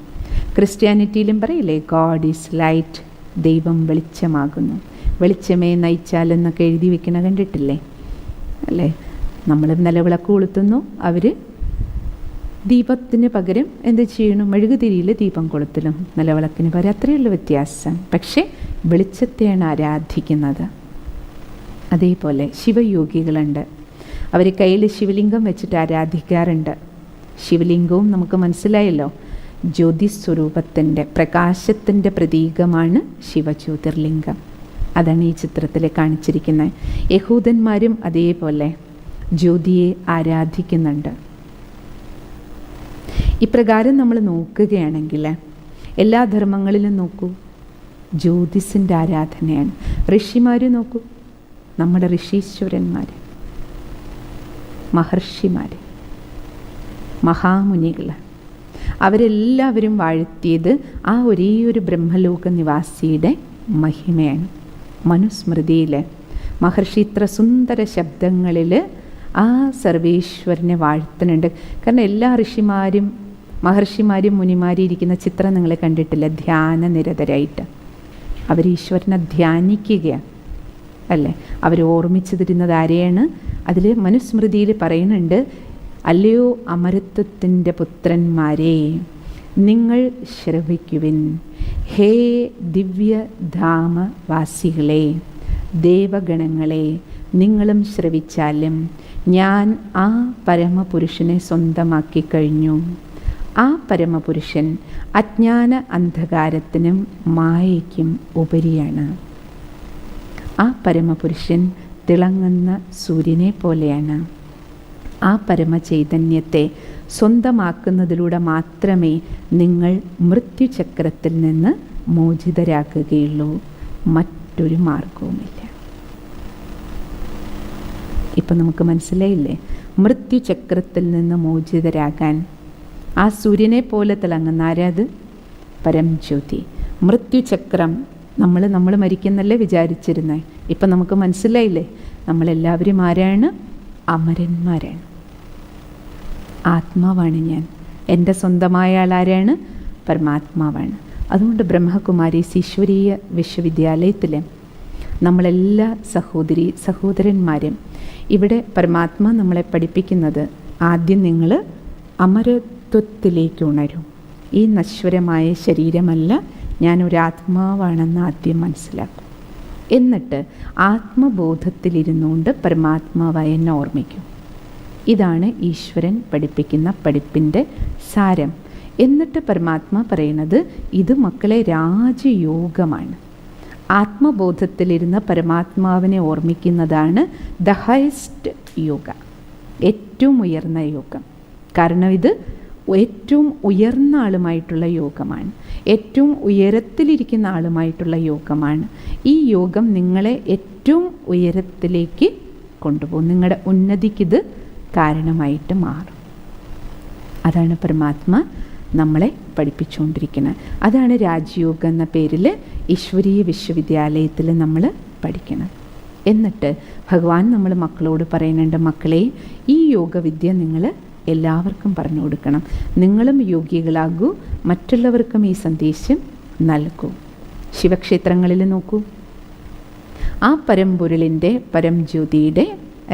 ക്രിസ്ത്യാനിറ്റിയിലും പറയില്ലേ ഗോഡ് ഈസ് ലൈറ്റ്, ദൈവം വെളിച്ചമാകുന്നു. വെളിച്ചമേ നയിച്ചാലെന്നൊക്കെ എഴുതി വെക്കണ കണ്ടിട്ടില്ലേ അല്ലേ. നമ്മൾ നിലവിളക്ക് കൊളുത്തുന്നു, അവർ ദീപത്തിന് പകരം എന്ത് ചെയ്യണം? മെഴുകുതിരിയിൽ ദീപം കൊളുത്തലും നിലവിളക്കിന് പകരം. അത്രയുള്ള വ്യത്യാസം. പക്ഷേ വെളിച്ചത്തെയാണ് ആരാധിക്കുന്നത്. അതേപോലെ ശിവയോഗികളുണ്ട്, അവർ കയ്യിൽ ശിവലിംഗം വെച്ചിട്ട് ആരാധിക്കാറുണ്ട്. ശിവലിംഗവും നമുക്ക് മനസ്സിലായല്ലോ ജ്യോതിസ്വരൂപത്തിൻ്റെ പ്രകാശത്തിൻ്റെ പ്രതീകമാണ് ശിവജ്യോതിർലിംഗം. അതാണ് ഈ ചിത്രത്തിൽ കാണിച്ചിരിക്കുന്നത്. യഹൂദന്മാരും അതേപോലെ ജ്യോതിയെ ആരാധിക്കുന്നുണ്ട്. ഇപ്രകാരം നമ്മൾ നോക്കുകയാണെങ്കിൽ എല്ലാ ധർമ്മങ്ങളിലും നോക്കൂ, ജ്യോതിസിൻ്റെ ആരാധനയാണ്. ഋഷിമാർ നോക്കൂ, നമ്മുടെ ഋഷീശ്വരന്മാർ, മഹർഷിമാർ, മഹാമുനികൾ, അവരെല്ലാവരും വാഴ്ത്തിയത് ആ ഒരേ ഒരു ബ്രഹ്മലോക നിവാസിയുടെ മഹിമയാണ്. മനുസ്മൃതിയിൽ മഹർഷി ഇത്ര സുന്ദര ശബ്ദങ്ങളിൽ ആ സർവേശ്വരനെ വാഴ്ത്തുന്നുണ്ട്. കാരണം എല്ലാ ഋഷിമാരും മഹർഷിമാരും മുനിമാരും ഇരിക്കുന്ന ചിത്രം നിങ്ങൾ കണ്ടിട്ടില്ല? ധ്യാനനിരതരായിട്ട് അവർ ഈശ്വരനെ ധ്യാനിക്കുകയാണ് അല്ലേ. അവർ ഓർമ്മിച്ചു തരുന്നത് ആരെയാണ്? അതിൽ മനുസ്മൃതിയിൽ പറയുന്നുണ്ട്, അല്ലയോ അമരത്വത്തിൻ്റെ പുത്രന്മാരെ, നിങ്ങൾ ശ്രവിക്കുവിൻ, ഹേ ദിവ്യധാമവാസികളെ, ദേവഗണങ്ങളെ, നിങ്ങളും ശ്രവിച്ചാലും ഞാൻ ആ പരമപുരുഷനെ സ്വന്തമാക്കി കഴിഞ്ഞു. ആ പരമപുരുഷൻ അജ്ഞാന അന്ധകാരത്തിനും മായയ്ക്കും ഉപരിയാണ്. ആ പരമപുരുഷൻ തിളങ്ങുന്ന സൂര്യനെ പോലെയാണ്. ആ പരമചൈതന്യത്തെ സ്വന്തമാക്കുന്നതിലൂടെ മാത്രമേ നിങ്ങൾ മൃത്യുചക്രത്തിൽ നിന്ന് മോചിതരാകുകയുള്ളൂ. മറ്റൊരു മാർഗവുമില്ല. ഇപ്പം നമുക്ക് മനസ്സിലായില്ലേ? മൃത്യുചക്രത്തിൽ നിന്ന് മോചിതരാകാൻ ആ സൂര്യനെ പോലെ തിളങ്ങുന്ന ആരാത്? പരംജ്യോതി. മൃത്യുചക്രം നമ്മൾ മരിക്കുന്നല്ലേ വിചാരിച്ചിരുന്നേ. ഇപ്പം നമുക്ക് മനസ്സിലായില്ലേ? നമ്മളെല്ലാവരും ആരാണ്? അമരന്മാരാണ്. ആത്മാവാണ് ഞാൻ. എൻ്റെ സ്വന്തമായ ആളാരാണ്? പരമാത്മാവാണ്. അതുകൊണ്ട് ബ്രഹ്മകുമാരീസ് ഈശ്വരീയ വിശ്വവിദ്യാലയത്തിൽ നമ്മളെല്ലാ സഹോദരന്മാരും ഇവിടെ പരമാത്മാ നമ്മളെ പഠിപ്പിക്കുന്നത്, ആദ്യം നിങ്ങൾ അമരത്വത്തിലേക്ക് ഉണരും. ഈ നശ്വരമായ ശരീരമല്ല, ഞാനൊരാത്മാവാണെന്ന് ആദ്യം മനസ്സിലാക്കും. എന്നിട്ട് ആത്മബോധത്തിലിരുന്നുകൊണ്ട് പരമാത്മാവായ എന്നെ ഓർമ്മിക്കും. ഇതാണ് ഈശ്വരൻ പഠിപ്പിക്കുന്ന പഠിപ്പിൻ്റെ സാരം. എന്നിട്ട് പരമാത്മാ പറയുന്നത്, ഇത് മക്കളെ രാജയോഗമാണ്. ആത്മബോധത്തിലിരുന്ന് പരമാത്മാവിനെ ഓർമ്മിക്കുന്നതാണ് ദ ഹയസ്റ്റ് യോഗ, ഏറ്റവും ഉയർന്ന യോഗം. കാരണം ഇത് ഏറ്റവും ഉയർന്ന ആളുമായിട്ടുള്ള യോഗമാണ്, ഏറ്റവും ഉയരത്തിലിരിക്കുന്ന ആളുമായിട്ടുള്ള യോഗമാണ്. ഈ യോഗം നിങ്ങളെ ഏറ്റവും ഉയരത്തിലേക്ക് കൊണ്ടുപോകും. നിങ്ങളുടെ ഉന്നതിക്കിത് കാരണമായിട്ട് മാറും. അതാണ് പരമാത്മ നമ്മളെ പഠിപ്പിച്ചുകൊണ്ടിരിക്കുന്നത്. അതാണ് രാജയോഗം എന്ന പേരിൽ ഈശ്വരീയ വിശ്വവിദ്യാലയത്തിൽ നമ്മൾ പഠിക്കണം. എന്നിട്ട് ഭഗവാൻ നമ്മൾ മക്കളോട് പറയുന്നുണ്ട്, മക്കളെ ഈ യോഗവിദ്യ നിങ്ങൾ എല്ലാവർക്കും പറഞ്ഞു കൊടുക്കണം. നിങ്ങളും യോഗികളാകൂ, മറ്റുള്ളവർക്കും ഈ സന്ദേശം നൽകൂ. ശിവക്ഷേത്രങ്ങളിൽ നോക്കൂ, ആ പരമ്പൊരുളിൻ്റെ പരംജ്യോതിയുടെ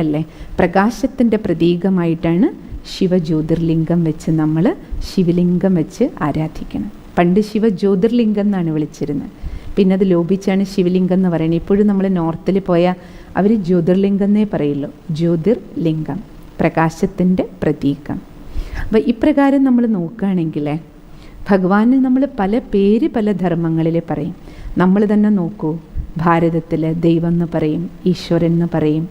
അല്ലേ പ്രകാശത്തിൻ്റെ പ്രതീകമായിട്ടാണ് ശിവജ്യോതിർലിംഗം വെച്ച് നമ്മൾ ശിവലിംഗം വെച്ച് ആരാധിക്കണം. പണ്ട് ശിവജ്യോതിർലിംഗം എന്നാണ് വിളിച്ചിരുന്നത്. പിന്നെ അത് ലോപിച്ചാണ് ശിവലിംഗം എന്ന് പറയുന്നത്. ഇപ്പോഴും നമ്മൾ നോർത്തിൽ പോയാൽ അവർ ജ്യോതിർലിംഗം എന്നേ പറയുള്ളൂ. ജ്യോതിർലിംഗം, പ്രകാശത്തിൻ്റെ പ്രതീകം. അപ്പോൾ ഇപ്രകാരം നമ്മൾ നോക്കുകയാണെങ്കിൽ ഭഗവാന് നമ്മൾ പല പേര് പല ധർമ്മങ്ങളിൽ പറയും. നമ്മൾ തന്നെ നോക്കൂ, ഭാരതത്തിൽ ദൈവം എന്ന് പറയും, ഈശ്വരൻ എന്ന് പറയും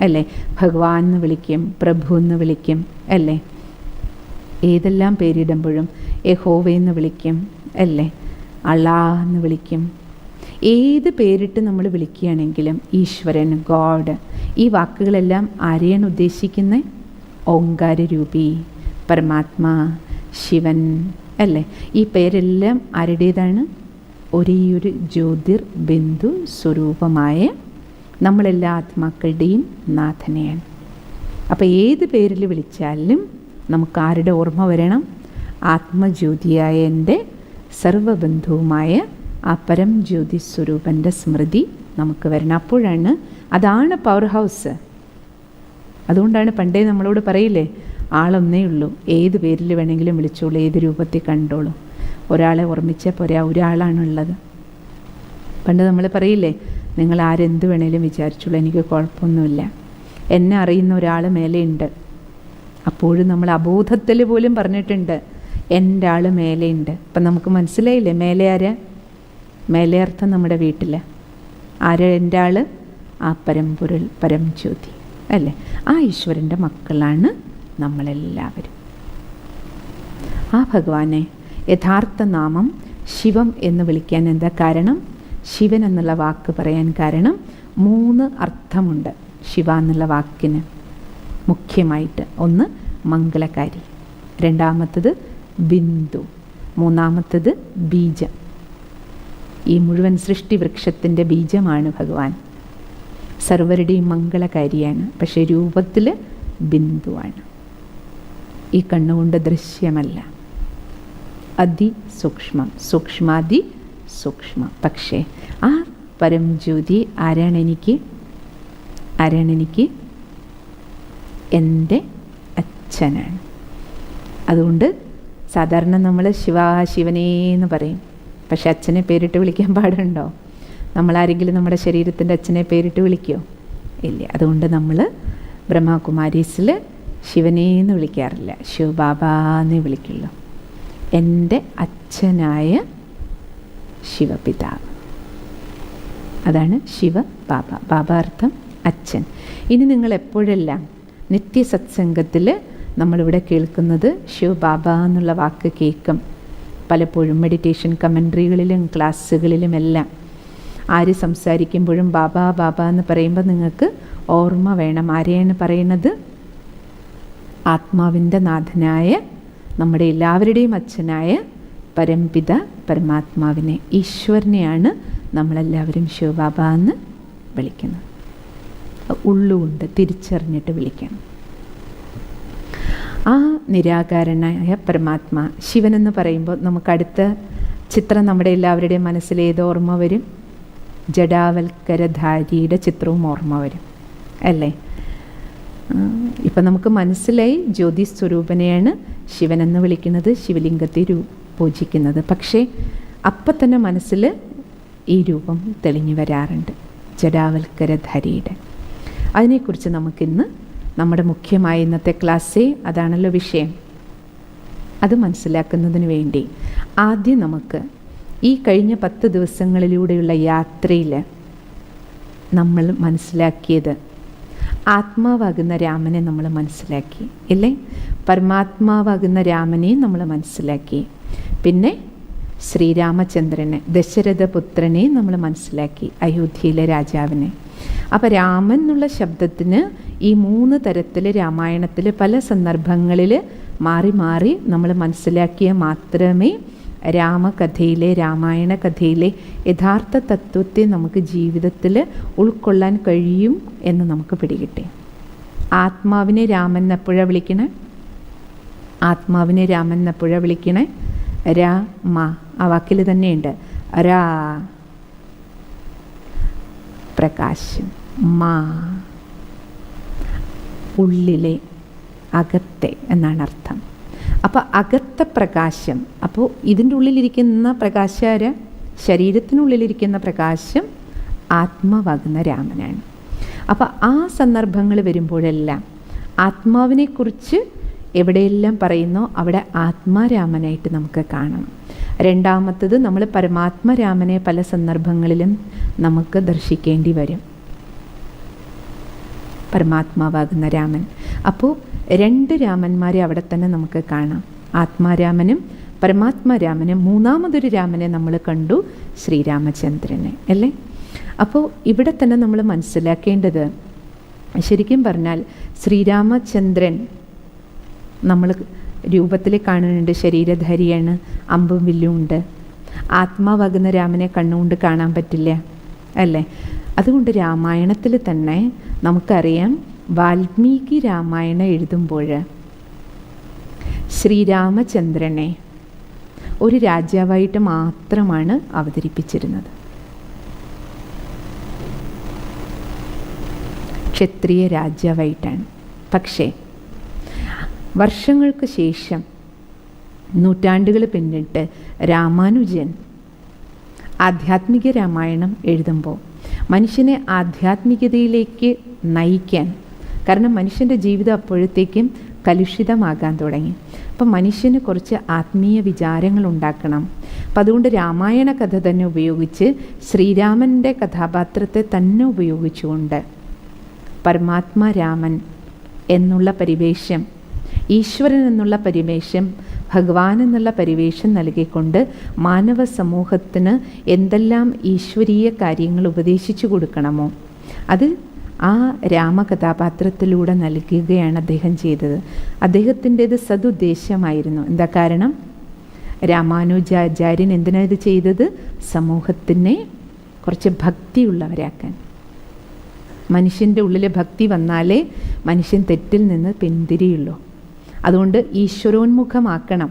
അല്ലേ, ഭഗവാൻ എന്ന് വിളിക്കും, പ്രഭു എന്ന് വിളിക്കും അല്ലേ, ഏതെല്ലാം പേരിടുമ്പോഴും യഹോവയെന്ന് വിളിക്കും അല്ലേ, അള്ളാ എന്ന് വിളിക്കും. ഏത് പേരിട്ട് നമ്മൾ വിളിക്കുകയാണെങ്കിലും ഈശ്വരൻ, ഗോഡ്, ഈ വാക്കുകളെല്ലാം ആരെയാണ് ഉദ്ദേശിക്കുന്നത്? ഓങ്കാരരൂപി പരമാത്മാ, ശിവൻ അല്ലേ. ഈ പേരെല്ലാം ആരുടേതാണ്? ഒരേയൊരു ജ്യോതിർ ബിന്ദു സ്വരൂപമായ നമ്മളെല്ലാ ആത്മാക്കളുടെയും നാഥനെയാണ്. അപ്പോൾ ഏത് പേരിൽ വിളിച്ചാലും നമുക്ക് ആരുടെ ഓർമ്മ വരണം? ആത്മജ്യോതിയായ എൻ്റെ സർവബന്ധുവുമായ ആ പരം ജ്യോതി സ്വരൂപൻ്റെ സ്മൃതി നമുക്ക് വരണം. അപ്പോഴാണ്, അതാണ് പവർ ഹൗസ്. അതുകൊണ്ടാണ് പണ്ടേ നമ്മളോട് പറയില്ലേ, ആളൊന്നേ ഉള്ളൂ, ഏത് പേരിൽ വേണമെങ്കിലും വിളിച്ചോളൂ, ഏത് രൂപത്തിൽ കണ്ടോളൂ, ഒരാളെ ഓർമ്മിച്ചാൽ പോരാ, ഒരാളാണുള്ളത്. പണ്ട് നമ്മൾ പറയില്ലേ, നിങ്ങൾ ആരെന്ത് വേണേലും വിചാരിച്ചോളൂ, എനിക്ക് കുഴപ്പമൊന്നുമില്ല, എന്നെ അറിയുന്ന ഒരാൾ മേലെയുണ്ട്. അപ്പോഴും നമ്മൾ അബോധത്തിൽ പോലും പറഞ്ഞിട്ടുണ്ട്, എൻ്റെ ആൾ മേലെയുണ്ട്. അപ്പം നമുക്ക് മനസ്സിലായില്ലേ മേലെ ആരാ? മേലെ അർത്ഥം നമ്മുടെ വീട്ടിൽ ആരാ എൻ്റെ ആൾ? ആ പരമ്പൊരുൾ, പരംജ്യോതി അല്ലേ. ആ ഈശ്വരൻ്റെ മക്കളാണ് നമ്മളെല്ലാവരും. ആ ഭഗവാനെ യഥാർത്ഥ നാമം ശിവം എന്ന് വിളിക്കാൻ എന്താ കാരണം? ശിവൻ എന്നുള്ള വാക്ക് പറയാൻ കാരണം 3 അർത്ഥമുണ്ട് ശിവ എന്നുള്ള വാക്കിന് മുഖ്യമായിട്ട്. ഒന്ന് മംഗളകാരി, രണ്ടാമത്തത് ബിന്ദു, മൂന്നാമത്തത് ബീജം. ഈ മുഴുവൻ സൃഷ്ടിവൃക്ഷത്തിൻ്റെ ബീജമാണ് ഭഗവാൻ. സർവരുടെയും മംഗളകാരിയാണ്, പക്ഷേ രൂപത്തിൽ ബിന്ദുവാണ്. ഈ കണ്ണുകൊണ്ട് ദൃശ്യമല്ല, അതിസൂക്ഷ്മം, സൂക്ഷ്മാതി സൂക്ഷ്മം. പക്ഷേ ആ പരംജ്യോതി ആരാണെനിക്ക്? എൻ്റെ അച്ഛനാണ്. അതുകൊണ്ട് സാധാരണ നമ്മൾ ശിവനേ എന്ന് പറയും, പക്ഷെ അച്ഛനെ പേരിട്ട് വിളിക്കാൻ പാടുണ്ടോ? നമ്മളാരെങ്കിലും നമ്മുടെ ശരീരത്തിൻ്റെ അച്ഛനെ പേരിട്ട് വിളിക്കുമോ? ഇല്ല. അതുകൊണ്ട് നമ്മൾ ബ്രഹ്മകുമാരീസിൽ ശിവനേന്ന് വിളിക്കാറില്ല, ശിവബാബാന്നേ വിളിക്കുള്ളൂ. എൻ്റെ അച്ഛനായ ശിവപിതാവ്, അതാണ് ശിവബാബ. ബാബ അർത്ഥം അച്ഛൻ. ഇനി നിങ്ങൾ എപ്പോഴെല്ലാം നിത്യസത്സംഗത്തിൽ നമ്മളിവിടെ കേൾക്കുന്നത് ശിവ ബാബ എന്നുള്ള വാക്ക് കേൾക്കും. പലപ്പോഴും മെഡിറ്റേഷൻ കമൻട്രികളിലും ക്ലാസ്സുകളിലുമെല്ലാം ആര് സംസാരിക്കുമ്പോഴും ബാബ ബാബ എന്ന് പറയുമ്പോൾ നിങ്ങൾക്ക് ഓർമ്മ വേണം. ആരെയാണ് പറയുന്നത്? ആത്മാവിൻ്റെ നാഥനായ നമ്മുടെ എല്ലാവരുടെയും അച്ഛനായ പരംപിത പരമാത്മാവിനെ, ഈശ്വരനെയാണ് നമ്മളെല്ലാവരും ശിവബാബ എന്ന് വിളിക്കുന്നത്. ഉള്ളുകൊണ്ട് തിരിച്ചറിഞ്ഞിട്ട് വിളിക്കണം. ആ നിരാകാരനായ പരമാത്മാ ശിവനെന്ന് പറയുമ്പോൾ നമുക്ക് അടുത്ത ചിത്രം നമ്മുടെ എല്ലാവരുടെയും മനസ്സിൽ ഏത് ഓർമ്മ വരും? ജഡാവൽക്കരധാരിയുടെ ചിത്രവും ഓർമ്മ വരും അല്ലേ? ഇപ്പം നമുക്ക് മനസ്സിലായി ജ്യോതി സ്വരൂപനെയാണ് ശിവനെന്ന് വിളിക്കുന്നത്, ശിവലിംഗത്തെ പൂജിക്കുന്നത്. പക്ഷേ അപ്പം തന്നെ മനസ്സിൽ ഈ രൂപം തെളിഞ്ഞു വരാറുണ്ട്, ജഡാവൽക്കരധാരിയുടെ. അതിനെക്കുറിച്ച് നമുക്കിന്ന് നമ്മുടെ മുഖ്യമായ ഇന്നത്തെ ക്ലാസ്സേ അതാണല്ലോ വിഷയം. അത് മനസ്സിലാക്കുന്നതിന് വേണ്ടി ആദ്യം നമുക്ക് ഈ കഴിഞ്ഞ 10 ദിവസങ്ങളിലൂടെയുള്ള യാത്രയിൽ നമ്മൾ മനസ്സിലാക്കിയത് ആത്മാവാകുന്ന രാമനെ നമ്മൾ മനസ്സിലാക്കി ഇല്ലേ? പരമാത്മാവാകുന്ന രാമനെ നമ്മൾ മനസ്സിലാക്കി. പിന്നെ ശ്രീരാമചന്ദ്രനെ, ദശരഥപുത്രനെ നമ്മൾ മനസ്സിലാക്കി, അയോധ്യയിലെ രാജാവിനെ. അപ്പോൾ രാമൻ എന്നുള്ള ശബ്ദത്തിന് ഈ 3 തരത്തിൽ രാമായണത്തിൽ പല സന്ദർഭങ്ങളിൽ മാറി മാറി നമ്മൾ മനസ്സിലാക്കിയ മാത്രമേ രാമകഥയിലെ, രാമായണ കഥയിലെ യഥാർത്ഥ തത്വത്തെ നമുക്ക് ജീവിതത്തിൽ ഉൾക്കൊള്ളാൻ കഴിയും എന്ന് നമുക്ക് പിടികിട്ടി. ആത്മാവിനെ രാമൻ എപ്പോഴാണ് വിളിക്കണേ? ആത്മാവിനെ രാമൻ എപ്പോഴാണ് വിളിക്കണേ? രാമ, ആ വാക്കിൽ തന്നെയുണ്ട്. രാ പ്രകാശം, മാ ഉള്ളിലെ, അകത്തെ എന്നാണ് അർത്ഥം. അപ്പോൾ അകത്തെ പ്രകാശം, അപ്പോൾ ഇതിൻ്റെ ഉള്ളിലിരിക്കുന്ന പ്രകാശാര, ശരീരത്തിനുള്ളിലിരിക്കുന്ന പ്രകാശം ആത്മാവാകുന്ന രാമനാണ്. അപ്പോൾ ആ സന്ദർഭങ്ങൾ വരുമ്പോഴെല്ലാം ആത്മാവിനെക്കുറിച്ച് എവിടെയെല്ലാം പറയുന്നോ അവിടെ ആത്മാരാമനായിട്ട് നമുക്ക് കാണണം. രണ്ടാമത്തത്, നമ്മൾ പരമാത്മരാമനെ പല സന്ദർഭങ്ങളിലും നമുക്ക് ദർശിക്കേണ്ടി വരും, പരമാത്മാവാകുന്ന രാമൻ. അപ്പോൾ 2 രാമന്മാരെ അവിടെ തന്നെ നമുക്ക് കാണാം, ആത്മാരാമനും പരമാത്മാരാമനും. മൂന്നാമതൊരു രാമനെ നമ്മൾ കണ്ടു, ശ്രീരാമചന്ദ്രനെ അല്ലേ? അപ്പോൾ ഇവിടെ തന്നെ നമ്മൾ മനസ്സിലാക്കേണ്ടത്, ശരിക്കും പറഞ്ഞാൽ ശ്രീരാമചന്ദ്രൻ നമ്മൾ രൂപത്തിൽ കാണുന്നുണ്ട്, ശരീരധാരിയാണ്, അമ്പും വില്ലും ഉണ്ട്. ആത്മാവാകുന്ന രാമനെ കണ്ണുകൊണ്ട് കാണാൻ പറ്റില്ല അല്ലേ? അതുകൊണ്ട് രാമായണത്തിൽ തന്നെ നമുക്കറിയാം, വാൽമീകി രാമായണം എഴുതുമ്പോൾ ശ്രീരാമചന്ദ്രനെ ഒരു രാജാവായിട്ട് മാത്രമാണ് അവതരിപ്പിച്ചിരുന്നത്, ക്ഷത്രിയ രാജാവായിട്ടാണ്. പക്ഷേ വർഷങ്ങൾക്ക് ശേഷം, നൂറ്റാണ്ടുകൾ പിന്നിട്ട് രാമാനുജൻ ആധ്യാത്മിക രാമായണം എഴുതുമ്പോൾ മനുഷ്യനെ ആധ്യാത്മികതയിലേക്ക് നയിക്കാൻ, കാരണം മനുഷ്യൻ്റെ ജീവിതം അപ്പോഴത്തേക്കും കലുഷിതമാകാൻ തുടങ്ങി. അപ്പം മനുഷ്യന് കുറച്ച് ആത്മീയ വിചാരങ്ങൾ ഉണ്ടാക്കണം. അപ്പം അതുകൊണ്ട് രാമായണ കഥ തന്നെ ഉപയോഗിച്ച്, ശ്രീരാമൻ്റെ കഥാപാത്രത്തെ തന്നെ ഉപയോഗിച്ചുകൊണ്ട് പരമാത്മാ രാമൻ എന്നുള്ള പരിവേഷം, ഈശ്വരൻ എന്നുള്ള പരിവേഷം, ഭഗവാൻ എന്നുള്ള പരിവേഷം നൽകിക്കൊണ്ട് മാനവ സമൂഹത്തിന് എന്തെല്ലാം ഈശ്വരീയ കാര്യങ്ങൾ ഉപദേശിച്ചു കൊടുക്കണമോ അത് ആ രാമകഥാപാത്രത്തിലൂടെ നൽകുകയാണ് അദ്ദേഹം ചെയ്തത്. അദ്ദേഹത്തിൻ്റേത് സതുദ്ദേശമായിരുന്നു. എന്താ കാരണം? രാമാനുജാചാര്യൻ എന്തിനാണ് ഇത് ചെയ്തത്? സമൂഹത്തിനെ കുറച്ച് ഭക്തിയുള്ളവരാക്കാൻ. മനുഷ്യൻ്റെ ഉള്ളിൽ ഭക്തി വന്നാലേ മനുഷ്യൻ തെറ്റിൽ നിന്ന് പിന്തിരിയുള്ളൂ. അതുകൊണ്ട് ഈശ്വരോന്മുഖമാക്കണം.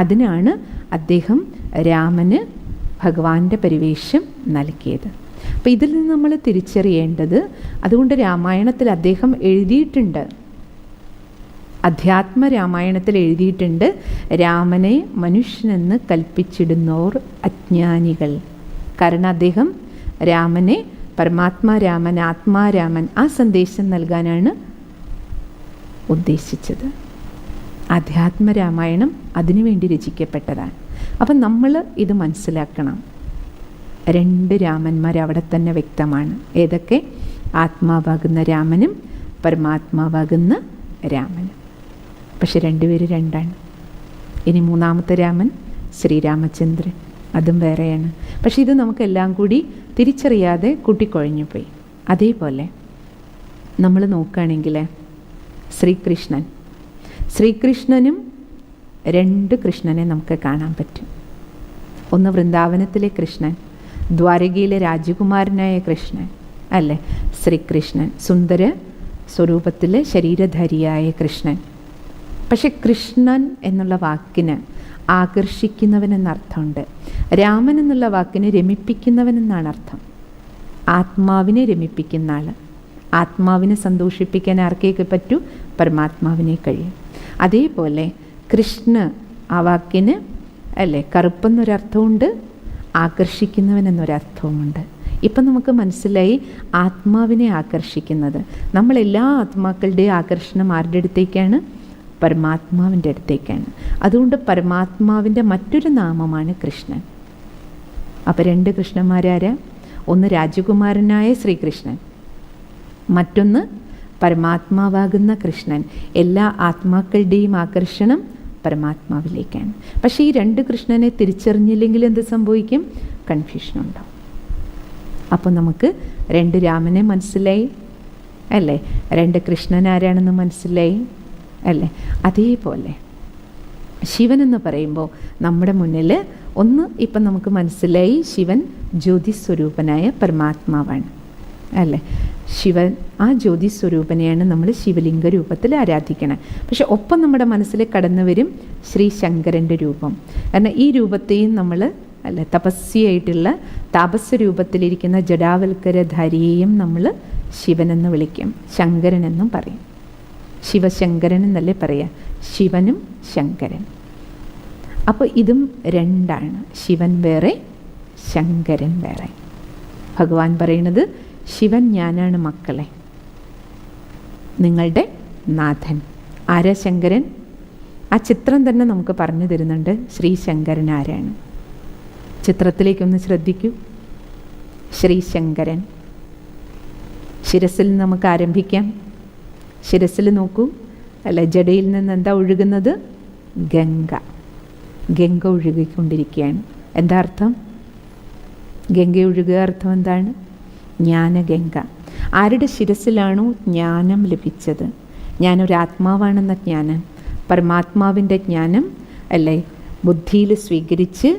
അതിനാണ് അദ്ദേഹം രാമന് ഭഗവാന്റെ പരിവേഷം നൽകിയത്. അപ്പം ഇതിൽ നിന്ന് നമ്മൾ തിരിച്ചറിയേണ്ടത്, അതുകൊണ്ട് രാമായണത്തിൽ അദ്ദേഹം എഴുതിയിട്ടുണ്ട്, അധ്യാത്മ രാമായണത്തിൽ എഴുതിയിട്ടുണ്ട്, രാമനെ മനുഷ്യനെന്ന് കൽപ്പിച്ചിടുന്നോർ അജ്ഞാനികൾ. കാരണം അദ്ദേഹം രാമനെ പരമാത്മാരാമൻ, ആത്മാരാമൻ, ആ സന്ദേശം നൽകാനാണ് ഉദ്ദേശിച്ചത്. അധ്യാത്മരാമായണം അതിനുവേണ്ടി രചിക്കപ്പെട്ടതാണ്. അപ്പം നമ്മൾ ഇത് മനസ്സിലാക്കണം. 2 രാമന്മാർ അവിടെ തന്നെ വ്യക്തമാണ്. ഏതൊക്കെ? ആത്മാവാകുന്ന രാമനും പരമാത്മാവാകുന്ന രാമനും. പക്ഷെ രണ്ടുപേരും രണ്ടാണ്. ഇനി മൂന്നാമത്തെ രാമൻ ശ്രീരാമചന്ദ്രൻ, അതും വേറെയാണ്. പക്ഷെ ഇത് നമുക്കെല്ലാം കൂടി തിരിച്ചറിയാതെ കൂട്ടിക്കൊഴിഞ്ഞു പോയി. അതേപോലെ നമ്മൾ നോക്കുകയാണെങ്കിൽ ശ്രീകൃഷ്ണനും രണ്ട് കൃഷ്ണനെ നമുക്ക് കാണാൻ പറ്റും. ഒന്ന് വൃന്ദാവനത്തിലെ കൃഷ്ണൻ, ദ്വാരകയിലെ രാജകുമാരനായ കൃഷ്ണൻ അല്ലേ, ശ്രീകൃഷ്ണൻ, സുന്ദര സ്വരൂപത്തിലെ ശരീരധാരിയായ കൃഷ്ണൻ. പക്ഷെ കൃഷ്ണൻ എന്നുള്ള വാക്കിന് ആകർഷിക്കുന്നവൻ എന്നർത്ഥമുണ്ട്. രാമൻ എന്നുള്ള വാക്കിന് രമിപ്പിക്കുന്നവൻ എന്നാണ് അർത്ഥം. ആത്മാവിനെ രമിപ്പിക്കുന്ന ആൾ. ആത്മാവിനെ സന്തോഷിപ്പിക്കാൻ ആർക്കേക്ക് പറ്റൂ? പരമാത്മാവിനെ കഴിയും. അതേപോലെ കൃഷ്ണ ആ വാക്കിന് അല്ലേ കറുപ്പെന്നൊരർത്ഥമുണ്ട്, ആകർഷിക്കുന്നവൻ എന്നൊരർത്ഥവുമുണ്ട്. ഇപ്പം നമുക്ക് മനസ്സിലായി ആത്മാവിനെ ആകർഷിക്കുന്നത്. നമ്മളെല്ലാ ആത്മാക്കളുടെയും ആകർഷണം ആരുടെ അടുത്തേക്കാണ്? പരമാത്മാവിൻ്റെ അടുത്തേക്കാണ്. അതുകൊണ്ട് പരമാത്മാവിൻ്റെ മറ്റൊരു നാമമാണ് കൃഷ്ണൻ. അപ്പം രണ്ട് കൃഷ്ണന്മാരാരാ? ഒന്ന് രാജകുമാരനായ ശ്രീകൃഷ്ണൻ, മറ്റൊന്ന് പരമാത്മാവാകുന്ന കൃഷ്ണൻ. എല്ലാ ആത്മാക്കളുടെയും ആകർഷണം പരമാത്മാവിലേക്കാണ്. പക്ഷേ ഈ രണ്ട് കൃഷ്ണനെ തിരിച്ചറിഞ്ഞില്ലെങ്കിൽ എന്ത് സംഭവിക്കും? കൺഫ്യൂഷൻ ഉണ്ടാവും. അപ്പോൾ നമുക്ക് രണ്ട് രാമനെ മനസ്സിലായി അല്ലേ, രണ്ട് കൃഷ്ണൻ ആരാണെന്ന് മനസ്സിലായി അല്ലേ. അതേപോലെ ശിവൻ എന്ന് പറയുമ്പോൾ നമ്മുടെ മുന്നിൽ ഒന്ന് ഇപ്പം നമുക്ക് മനസ്സിലായി, ശിവൻ ജ്യോതിസ്വരൂപനായ പരമാത്മാവാണ് അല്ലേ. ശിവൻ ആ ജ്യോതിസ്വരൂപനെയാണ് നമ്മൾ ശിവലിംഗ രൂപത്തിൽ ആരാധിക്കണം. പക്ഷെ ഒപ്പം നമ്മുടെ മനസ്സിൽ കടന്നു വരും ശ്രീ ശങ്കരൻ്റെ രൂപം. കാരണം ഈ രൂപത്തെയും നമ്മൾ അല്ലെ തപസ്യായിട്ടുള്ള താപസ്യ രൂപത്തിലിരിക്കുന്ന ജഡാവൽക്കരധാരിയെയും നമ്മൾ ശിവനെന്ന് വിളിക്കും, ശങ്കരനെന്നും പറയും. ശിവശങ്കരൻ എന്നല്ലേ പറയുക, ശിവനും ശങ്കരൻ. അപ്പോൾ ഇതും രണ്ടാണ്, ശിവൻ വേറെ ശങ്കരൻ വേറെ. ഭഗവാൻ പറയുന്നത് ശിവൻ ഞാനാണ് മക്കളെ, നിങ്ങളുടെ നാഥൻ. ആരാ ശങ്കരൻ? ആ ചിത്രം തന്നെ നമുക്ക് പറഞ്ഞു തരുന്നുണ്ട് ശ്രീ ശങ്കരൻ ആരാണ്. ചിത്രത്തിലേക്കൊന്ന് ശ്രദ്ധിക്കൂ. ശ്രീ ശങ്കരൻ ശിരസിൽ നമുക്ക് ആരംഭിക്കാം. ശിരസിൽ നോക്കൂ അല്ല, ജടയിൽ നിന്ന് എന്താ ഒഴുകുന്നത്? ഗംഗ. ഗംഗ ഒഴുകിക്കൊണ്ടിരിക്കുകയാണ്. എന്താ അർത്ഥം? ഗംഗ ഒഴുകുക അർത്ഥം എന്താണ്? ജ്ഞാനഗംഗ. ആരുടെ ശിരസിലാണോ ജ്ഞാനം ലഭിച്ചത്, ഞാനൊരാത്മാവാണെന്ന ജ്ഞാനം, പരമാത്മാവിൻ്റെ ജ്ഞാനം അല്ലേ, ബുദ്ധിയിൽ സ്വീകരിച്ച്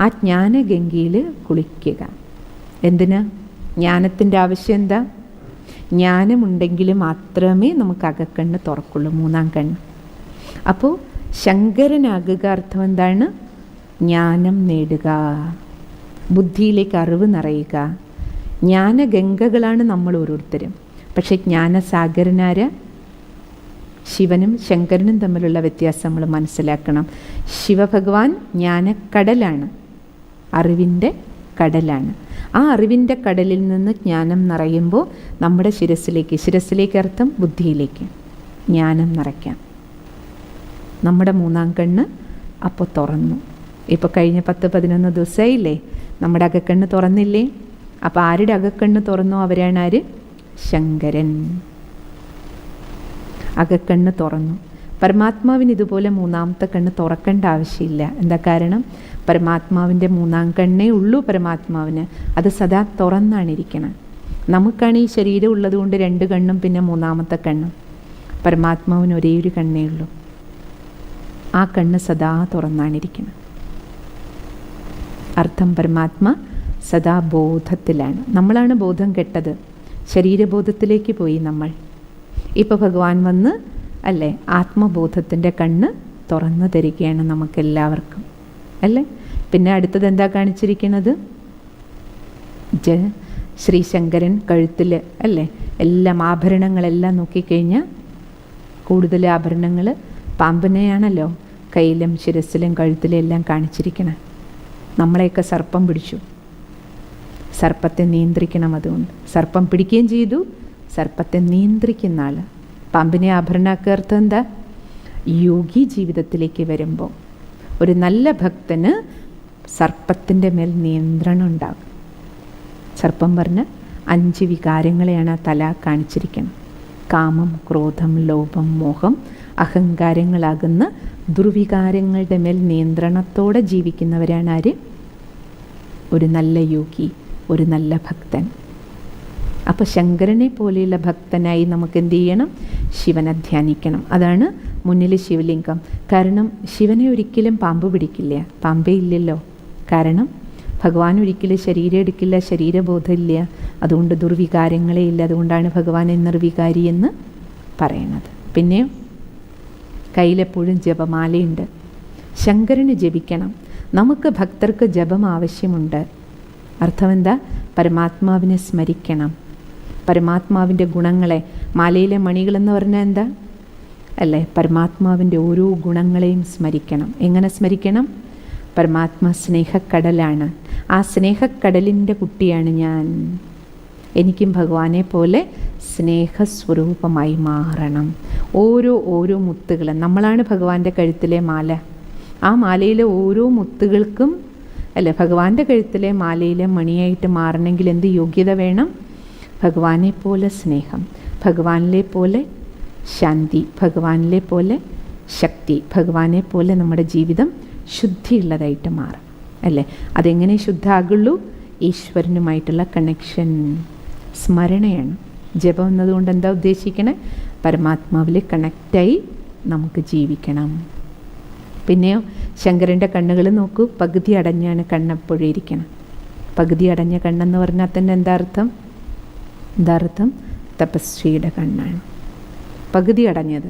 ആ ജ്ഞാനഗംഗയിൽ കുളിക്കുക. എന്തിനാ? ജ്ഞാനത്തിൻ്റെ ആവശ്യം എന്താ? ജ്ഞാനമുണ്ടെങ്കിൽ മാത്രമേ നമുക്ക് അകക്കണ്ണ് തുറക്കുള്ളൂ, മൂന്നാം കണ്ണ്. അപ്പോൾ ശങ്കരനാകുക അർത്ഥം എന്താണ്? ജ്ഞാനം നേടുക, ബുദ്ധിയിലേക്ക് അറിവ് നിറയുക. ജ്ഞാനഗംഗകളാണ് നമ്മൾ ഓരോരുത്തരും. പക്ഷേ ജ്ഞാനസാഗരനാര ശിവനും ശങ്കരനും തമ്മിലുള്ള വ്യത്യാസം നമ്മൾ മനസ്സിലാക്കണം. ശിവഭഗവാൻ ജ്ഞാനക്കടലാണ്, അറിവിൻ്റെ കടലാണ്. ആ അറിവിൻ്റെ കടലിൽ നിന്ന് ജ്ഞാനം നിറയുമ്പോൾ നമ്മുടെ ശിരസിലേക്ക് അർത്ഥം ബുദ്ധിയിലേക്ക് ജ്ഞാനം നിറയ്ക്കാം. നമ്മുടെ മൂന്നാം കണ്ണ് അപ്പോൾ തുറന്നു. ഇപ്പോൾ കഴിഞ്ഞ 10-11 ദിവസമായില്ലേ നമ്മുടെ അകക്കണ്ണ് തുറന്നില്ലേ? അപ്പോൾ ആരുടെ അകക്കണ്ണ് തുറന്നോ അവരാണ് ആര്? ശങ്കരൻ. അകക്കണ്ണ് തുറന്നു. പരമാത്മാവിന് ഇതുപോലെ മൂന്നാമത്തെ കണ്ണ് തുറക്കേണ്ട ആവശ്യമില്ല. എന്താ കാരണം? പരമാത്മാവിൻ്റെ മൂന്നാം കണ്ണേ ഉള്ളൂ പരമാത്മാവിന്. അത് സദാ തുറന്നാണിരിക്കണം. നമുക്കാണ് ഈ ശരീരം ഉള്ളതുകൊണ്ട് 2 കണ്ണും പിന്നെ മൂന്നാമത്തെ കണ്ണും. പരമാത്മാവിന് ഒരേ ഒരു കണ്ണേ ഉള്ളൂ. ആ കണ്ണ് സദാ തുറന്നാണിരിക്കണം. അർത്ഥം പരമാത്മ സദാ ബോധത്തിലാണ്. നമ്മളാണ് ബോധം കെട്ടത്, ശരീരബോധത്തിലേക്ക് പോയി നമ്മൾ. ഇപ്പോൾ ഭഗവാൻ വന്ന് അല്ലേ ആത്മബോധത്തിൻ്റെ കണ്ണ് തുറന്നു തരികയാണ് നമുക്കെല്ലാവർക്കും അല്ലേ. പിന്നെ അടുത്തത് എന്താ കാണിച്ചിരിക്കുന്നത്? ശ്രീ ശങ്കരൻ കഴുത്തിൽ അല്ലേ എല്ലാം ആഭരണങ്ങളെല്ലാം നോക്കിക്കഴിഞ്ഞാൽ കൂടുതൽ ആഭരണങ്ങൾ പാമ്പിനെയാണല്ലോ കയ്യിലും ശിരസിലും കഴുത്തിലും എല്ലാം കാണിച്ചിരിക്കണം. നമ്മളെയൊക്കെ സർപ്പം പിടിച്ചു, സർപ്പത്തെ നിയന്ത്രിക്കണം. അതുകൊണ്ട് സർപ്പം പിടിക്കുകയും ചെയ്തു, സർപ്പത്തെ നിയന്ത്രിക്കുന്ന ആൾ. പാമ്പിനെ ആഭരണമാക്കുക അർത്ഥം എന്താ? യോഗി ജീവിതത്തിലേക്ക് വരുമ്പോൾ ഒരു നല്ല ഭക്തന് സർപ്പത്തിൻ്റെ മേൽ നിയന്ത്രണം ഉണ്ടാകും. സർപ്പം പറഞ്ഞ 5 വികാരങ്ങളെയാണ് ആ തല കാണിച്ചിരിക്കുന്നത്. കാമം, ക്രോധം, ലോഭം, മോഹം, അഹങ്കാരങ്ങളാകുന്ന ദുർവികാരങ്ങളുടെ മേൽ നിയന്ത്രണത്തോടെ ജീവിക്കുന്നവരാണ് ആര്? ഒരു നല്ല യോഗി, ഒരു നല്ല ഭക്തൻ. അപ്പോൾ ശങ്കരനെ പോലെയുള്ള ഭക്തനായി നമുക്ക് എന്ത് ചെയ്യണം? ശിവനെ ധ്യാനിക്കണം. അതാണ് മുന്നിൽ ശിവലിംഗം. കാരണം ശിവനെ ഒരിക്കലും പാമ്പ് പിടിക്കില്ല, പാമ്പേ ഇല്ലല്ലോ. കാരണം ഭഗവാൻ ഒരിക്കലും ശരീരം എടുക്കില്ല, ശരീരബോധമില്ല, അതുകൊണ്ട് ദുർവികാരങ്ങളേ ഇല്ല. അതുകൊണ്ടാണ് ഭഗവാനെ നിർവികാരി എന്ന് പറയണത്. പിന്നെ കയ്യിലെപ്പോഴും ജപമാലയുണ്ട്. ശങ്കരന് ജപിക്കണം. നമുക്ക് ഭക്തർക്ക് ജപം ആവശ്യമുണ്ട്. അർത്ഥം എന്താ? പരമാത്മാവിനെ സ്മരിക്കണം, പരമാത്മാവിൻ്റെ ഗുണങ്ങളെ. മാലയിലെ മണികളെന്ന് പറഞ്ഞാൽ എന്താ അല്ലേ? പരമാത്മാവിൻ്റെ ഓരോ ഗുണങ്ങളെയും സ്മരിക്കണം. എങ്ങനെ സ്മരിക്കണം? പരമാത്മാ സ്നേഹക്കടലാണ്. ആ സ്നേഹക്കടലിൻ്റെ കുട്ടിയാണ് ഞാൻ. എനിക്കും ഭഗവാനെ പോലെ സ്നേഹസ്വരൂപമായി മാറണം. ഓരോ മുത്തുകളും നമ്മളാണ് ഭഗവാന്റെ കഴുത്തിലെ മാല. ആ മാലയിലെ ഓരോ മുത്തുകൾക്കും അല്ലേ, ഭഗവാന്റെ കഴുത്തിലെ മാലയിലെ മണിയായിട്ട് മാറണമെങ്കിൽ എന്ത് യോഗ്യത വേണം? ഭഗവാനെ പോലെ സ്നേഹം, ഭഗവാനിലെ പോലെ ശാന്തി, ഭഗവാനിലെ പോലെ ശക്തി, ഭഗവാനെ പോലെ നമ്മുടെ ജീവിതം ശുദ്ധിയുള്ളതായിട്ട് മാറും അല്ലേ. അതെങ്ങനെ ശുദ്ധമാകുള്ളൂ? ഈശ്വരനുമായിട്ടുള്ള കണക്ഷൻ, സ്മരണയാണ്. ജപം എന്നതുകൊണ്ട് എന്താ ഉദ്ദേശിക്കണേ? പരമാത്മാവിൽ കണക്റ്റായി നമുക്ക് ജീവിക്കണം. പിന്നെയോ ശങ്കരൻ്റെ കണ്ണുകൾ നോക്കൂ, പകുതി അടഞ്ഞാണ് കണ്ണെപ്പോഴും ഇരിക്കണം. പകുതി അടഞ്ഞ കണ്ണെന്ന് പറഞ്ഞാൽ തന്നെ എന്താ അർത്ഥം? തപസ്വിയുടെ കണ്ണാണ്. പകുതി അടഞ്ഞത്,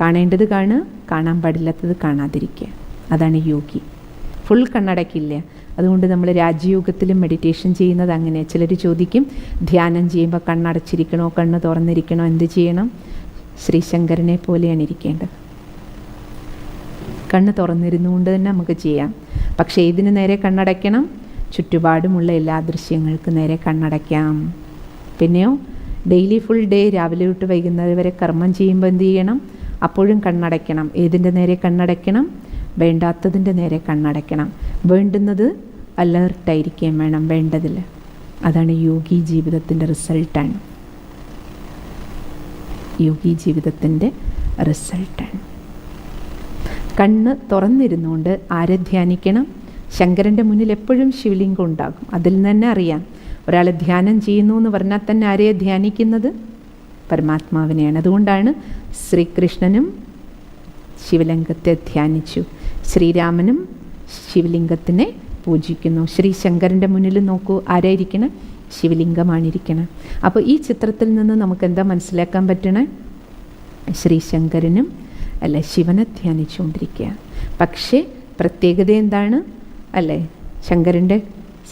കാണേണ്ടത് കാണുക, കാണാൻ പാടില്ലാത്തത് കാണാതിരിക്കുക. അതാണ് യോഗി. ഫുൾ കണ്ണടക്കില്ല. അതുകൊണ്ട് നമ്മൾ രാജയോഗത്തിലും മെഡിറ്റേഷൻ ചെയ്യുന്നത് അങ്ങനെ. ചിലർ ചോദിക്കും, ധ്യാനം ചെയ്യുമ്പോൾ കണ്ണടച്ചിരിക്കണോ കണ്ണ് തുറന്നിരിക്കണോ, എന്ത് ചെയ്യണം? ശ്രീശങ്കരനെ പോലെയാണ് ഇരിക്കേണ്ടത്. കണ്ണ് തുറന്നിരുന്നുകൊണ്ട് തന്നെ നമുക്ക് ചെയ്യാം. പക്ഷേ ഇതിന് നേരെ കണ്ണടയ്ക്കണം? ചുറ്റുപാടുമുള്ള എല്ലാ ദൃശ്യങ്ങൾക്ക് നേരെ കണ്ണടയ്ക്കാം. പിന്നെയോ ഡെയിലി ഫുൾ ഡേ രാവിലെ തൊട്ട് വൈകുന്നേരം വരെ കർമ്മം ചെയ്യുമ്പോൾ എന്ത് ചെയ്യണം? അപ്പോഴും കണ്ണടയ്ക്കണം. ഏതിൻ്റെ നേരെ കണ്ണടയ്ക്കണം? വേണ്ടാത്തതിൻ്റെ നേരെ കണ്ണടയ്ക്കണം. വേണ്ടുന്നത് അലേർട്ടായിരിക്കുകയും വേണം, വേണ്ടതിൽ. അതാണ് യോഗി ജീവിതത്തിൻ്റെ റിസൾട്ടാണ്. യോഗി ജീവിതത്തിൻ്റെ റിസൾട്ടാണ്. കണ്ണ് തുറന്നിരുന്നുകൊണ്ട് ആരെ ധ്യാനിക്കണം? ശങ്കരൻ്റെ മുന്നിൽ എപ്പോഴും ശിവലിംഗം ഉണ്ടാകും. അതിൽ നിന്ന് തന്നെ അറിയാം ഒരാൾ ധ്യാനം ചെയ്യുന്നു എന്ന് പറഞ്ഞാൽ തന്നെ ആരെയെ ധ്യാനിക്കുന്നത്? പരമാത്മാവിനെയാണ്. അതുകൊണ്ടാണ് ശ്രീകൃഷ്ണനും ശിവലിംഗത്തെ ധ്യാനിച്ചു, ശ്രീരാമനും ശിവലിംഗത്തിനെ പൂജിക്കുന്നു. ശ്രീശങ്കരൻ്റെ മുന്നിൽ നോക്കൂ, ആരായിരിക്കണം? ശിവലിംഗമാണിരിക്കണം. അപ്പോൾ ഈ ചിത്രത്തിൽ നിന്ന് നമുക്ക് എന്താ മനസ്സിലാക്കാൻ പറ്റണേ? ശ്രീശങ്കരനും അല്ലേ ശിവനെ ധ്യാനിച്ചുകൊണ്ടിരിക്കുക. പക്ഷേ പ്രത്യേകത എന്താണ് അല്ലേ? ശങ്കരൻ്റെ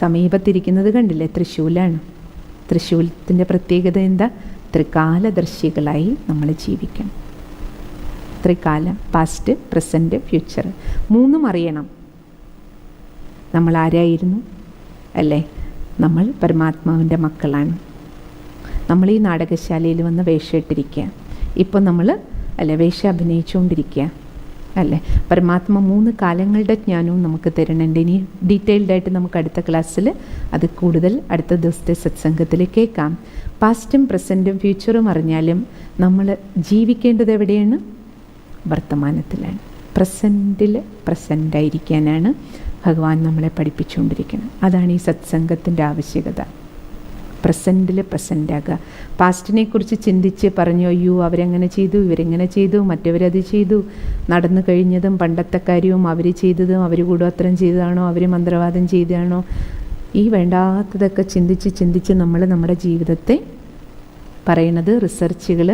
സമീപത്തിരിക്കുന്നത് കണ്ടില്ലേ? തൃശ്ശൂലാണ്. തൃശ്ശൂലത്തിൻ്റെ പ്രത്യേകത എന്താ? ത്രികാലദർശികളായി നമ്മൾ ജീവിക്കണം. ത്രികാലം, പാസ്റ്റ്, പ്രസൻറ്റ്, ഫ്യൂച്ചർ, മൂന്നും അറിയണം. നമ്മൾ ആരായിരുന്നു അല്ലേ? നമ്മൾ പരമാത്മാവിൻ്റെ മക്കളാണ്. നമ്മൾ ഈ നാടകശാലയിൽ വന്ന് വേഷമിട്ടിരിക്കുക. ഇപ്പോൾ നമ്മൾ അല്ലേ വേഷം അഭിനയിച്ചുകൊണ്ടിരിക്കുക അല്ലേ? പരമാത്മ 3 കാലങ്ങളുടെ ജ്ഞാനവും നമുക്ക് തരുന്നുണ്ട്. ഇനി ഡീറ്റെയിൽഡായിട്ട് നമുക്ക് അടുത്ത ക്ലാസ്സിൽ അത് കൂടുതൽ അടുത്ത ദിവസത്തെ സത്സംഗത്തിൽ കേൾക്കാം. പാസ്റ്റും പ്രസൻറ്റും ഫ്യൂച്ചറും അറിഞ്ഞാലും നമ്മൾ ജീവിക്കേണ്ടത് എവിടെയാണ്? വർത്തമാനത്തിലാണ്. പ്രസൻറ്റിൽ പ്രസൻ്റായിരിക്കാനാണ് ഭഗവാൻ നമ്മളെ പഠിപ്പിച്ചുകൊണ്ടിരിക്കുന്നത്. അതാണ് ഈ സത്സംഗത്തിൻ്റെ ആവശ്യകത. പ്രസൻറ്റിൽ പ്രസൻ്റാകുക. പാസ്റ്റിനെക്കുറിച്ച് ചിന്തിച്ച് പറഞ്ഞു, അയ്യോ അവരെങ്ങനെ ചെയ്തു, ഇവരെങ്ങനെ ചെയ്തു, മറ്റവരത് ചെയ്തു, നടന്നു കഴിഞ്ഞതും പണ്ടത്തെ കാര്യവും അവർ ചെയ്തതും അവർ കൂടോത്രം ചെയ്തതാണോ, അവർ മന്ത്രവാദം ചെയ്തതാണോ, ഈ വേണ്ടാത്തതൊക്കെ ചിന്തിച്ച് നമ്മൾ നമ്മുടെ ജീവിതത്തെ പറയണത് റിസർച്ചുകൾ,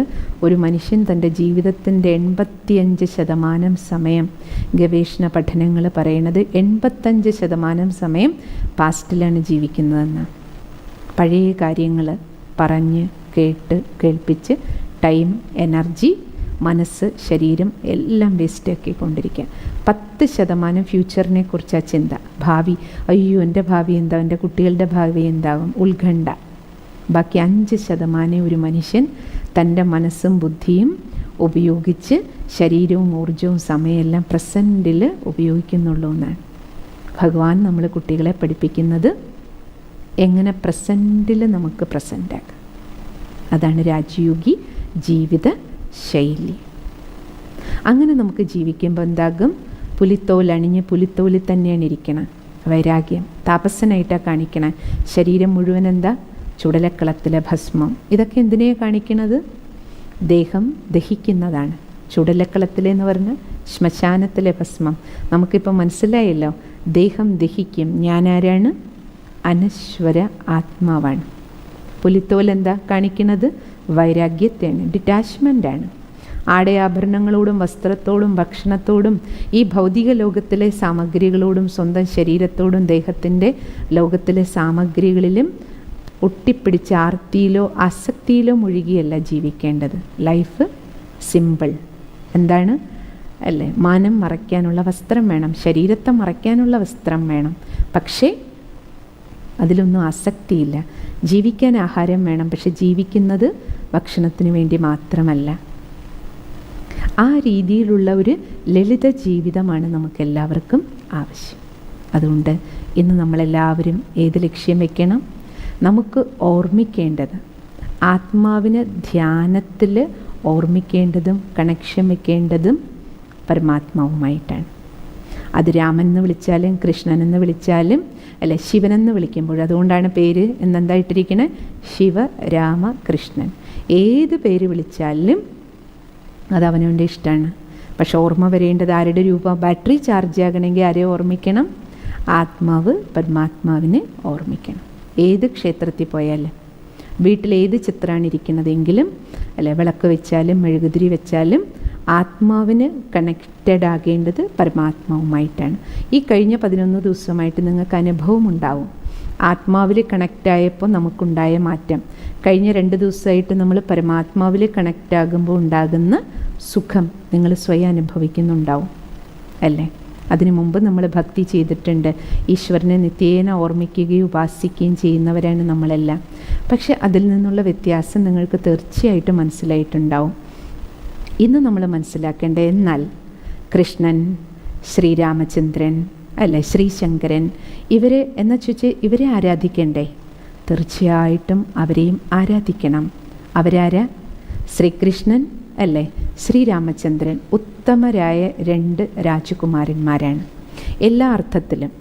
ഒരു മനുഷ്യൻ തൻ്റെ ജീവിതത്തിൻ്റെ 85% സമയം, ഗവേഷണ പഠനങ്ങൾ പറയണത് 85% സമയം പാസ്റ്റിലാണ് ജീവിക്കുന്നതെന്ന്. പഴയ കാര്യങ്ങൾ പറഞ്ഞ് കേട്ട് കേൾപ്പിച്ച് ടൈം, എനർജി, മനസ്സ്, ശരീരം എല്ലാം വേസ്റ്റാക്കിക്കൊണ്ടിരിക്കുക. 10% ഫ്യൂച്ചറിനെ കുറിച്ചാണ് ചിന്ത. ഭാവി, അയ്യോ എൻ്റെ ഭാവി എന്താവും, എൻ്റെ കുട്ടികളുടെ ഭാവി എന്താവും, ഉത്കണ്ഠ. ബാക്കി 5% ഒരു മനുഷ്യൻ തൻ്റെ മനസ്സും ബുദ്ധിയും ഉപയോഗിച്ച് ശരീരവും ഊർജവും സമയമെല്ലാം പ്രസൻറ്റിൽ ഉപയോഗിക്കുന്നുള്ളൂ എന്നാണ് ഭഗവാൻ നമ്മൾ കുട്ടികളെ പഠിപ്പിക്കുന്നത്. എങ്ങനെ പ്രസൻറ്റിൽ നമുക്ക് പ്രസൻ്റാകാം. അതാണ് രാജയോഗി ജീവിത ശൈലി. അങ്ങനെ നമുക്ക് ജീവിക്കുമ്പോൾ എന്താകും? പുലിത്തോലണിഞ്ഞ് പുലിത്തോലിൽ തന്നെയാണ് ഇരിക്കണം. വൈരാഗ്യം താപസനായിട്ടാണ് കാണിക്കണം. ശരീരം മുഴുവൻ എന്താ? ചുടലക്കളത്തിലെ ഭസ്മം. ഇതൊക്കെ എന്തിനെയാണ് കാണിക്കുന്നത്? ദേഹം ദഹിക്കുന്നതാണ്. ചുടലക്കളത്തിലെന്ന് പറഞ്ഞാൽ ശ്മശാനത്തിലെ ഭസ്മം. നമുക്കിപ്പോൾ മനസ്സിലായല്ലോ, ദേഹം ദഹിക്കും. ഞാനാരാണ്? അനശ്വര ആത്മാവാണ്. പുലിത്തോൽ എന്താ കാണിക്കുന്നത്? വൈരാഗ്യത്തെയാണ്, ഡിറ്റാച്ച്മെൻ്റാണ്. ആടയാഭരണങ്ങളോടും വസ്ത്രത്തോടും ഭക്ഷണത്തോടും ഈ ഭൗതിക ലോകത്തിലെ സാമഗ്രികളോടും സ്വന്തം ശരീരത്തോടും ദേഹത്തിൻ്റെ ലോകത്തിലെ സാമഗ്രികളിലും ഒട്ടിപ്പിടിച്ച ആർത്തിയിലോ ആസക്തിയിലോ മുഴുകിയല്ല ജീവിക്കേണ്ടത്. Life simple. എന്താണ് അല്ലേ? മാനം മറയ്ക്കാനുള്ള വസ്ത്രം വേണം, ശരീരത്തെ മറയ്ക്കാനുള്ള വസ്ത്രം വേണം, പക്ഷേ അതിലൊന്നും ആസക്തിയില്ല. ജീവിക്കാൻ ആഹാരം വേണം, പക്ഷെ ജീവിക്കുന്നത് ഭക്ഷണത്തിന് വേണ്ടി മാത്രമല്ല. ആ രീതിയിലുള്ള ഒരു ലളിത ജീവിതമാണ് നമുക്കെല്ലാവർക്കും ആവശ്യം. അതുകൊണ്ട് ഇന്ന് നമ്മളെല്ലാവരും ഏത് ലക്ഷ്യം വയ്ക്കണം? നമുക്ക് ഓർമ്മിക്കേണ്ടത്, ആത്മാവിന് ധ്യാനത്തിൽ ഓർമ്മിക്കേണ്ടതും കണക്ഷൻ വയ്ക്കേണ്ടതും പരമാത്മാവുമായിട്ടാണ്. അത് രാമൻ എന്ന് വിളിച്ചാലും കൃഷ്ണൻ എന്ന് വിളിച്ചാലും അല്ലെ ശിവനെന്ന് വിളിക്കുമ്പോൾ, അതുകൊണ്ടാണ് പേര് എന്നെന്തായിട്ടിരിക്കണേ? ശിവ രാമ കൃഷ്ണൻ. ഏത് പേര് വിളിച്ചാലും അത് അവനവൻ്റെ ഇഷ്ടമാണ്. പക്ഷെ ഓർമ്മ വരേണ്ടത് ആരുടെ രൂപം? ബാറ്ററി ചാർജ് ആകണമെങ്കിൽ ആരെ ഓർമ്മിക്കണം? ആത്മാവ് പരമാത്മാവിനെ ഓർമ്മിക്കണം. ഏത് ക്ഷേത്രത്തിൽ പോയാലും, വീട്ടിലേത് ചിത്രമാണ് ഇരിക്കുന്നതെങ്കിലും അല്ലെ വിളക്ക് വെച്ചാലും മെഴുകുതിരി വെച്ചാലും ആത്മാവിന് കണക്റ്റഡ് ആകേണ്ടത് പരമാത്മാവുമായിട്ടാണ്. ഈ കഴിഞ്ഞ 11 ദിവസമായിട്ട് നിങ്ങൾക്ക് അനുഭവം ഉണ്ടാവും. ആത്മാവിൽ കണക്റ്റായപ്പോൾ നമുക്കുണ്ടായ മാറ്റം. കഴിഞ്ഞ 2 ദിവസമായിട്ട് നമ്മൾ പരമാത്മാവിൽ കണക്റ്റ് ആകുമ്പോൾ ഉണ്ടാകുന്ന സുഖം നിങ്ങൾ സ്വയം അനുഭവിക്കുന്നുണ്ടാവും അല്ലേ? അതിനു മുമ്പ് നമ്മൾ ഭക്തി ചെയ്തിട്ടുണ്ട്. ഈശ്വരനെ നിത്യേന ഓർമ്മിക്കുകയും ഉപാസിക്കുകയും ചെയ്യുന്നവരാണ് നമ്മളെല്ലാം. പക്ഷെ അതിൽ നിന്നുള്ള വ്യത്യാസം നിങ്ങൾക്ക് തീർച്ചയായിട്ടും മനസ്സിലായിട്ടുണ്ടാവും. ഇന്ന് നമ്മൾ മനസ്സിലാക്കേണ്ട, എന്നാൽ കൃഷ്ണൻ, ശ്രീരാമചന്ദ്രൻ അല്ലെ ശ്രീശങ്കരൻ, ഇവരെ എന്ന് ചോദിച്ചാൽ ഇവരെ ആരാധിക്കണ്ടേ? തീർച്ചയായിട്ടും അവരെയും ആരാധിക്കണം. അവരാരാ? ശ്രീകൃഷ്ണൻ അല്ലേ ശ്രീരാമചന്ദ്രൻ ഉത്തമരായ 2 രാജകുമാരന്മാരാണ്. എല്ലാ അർത്ഥത്തിലും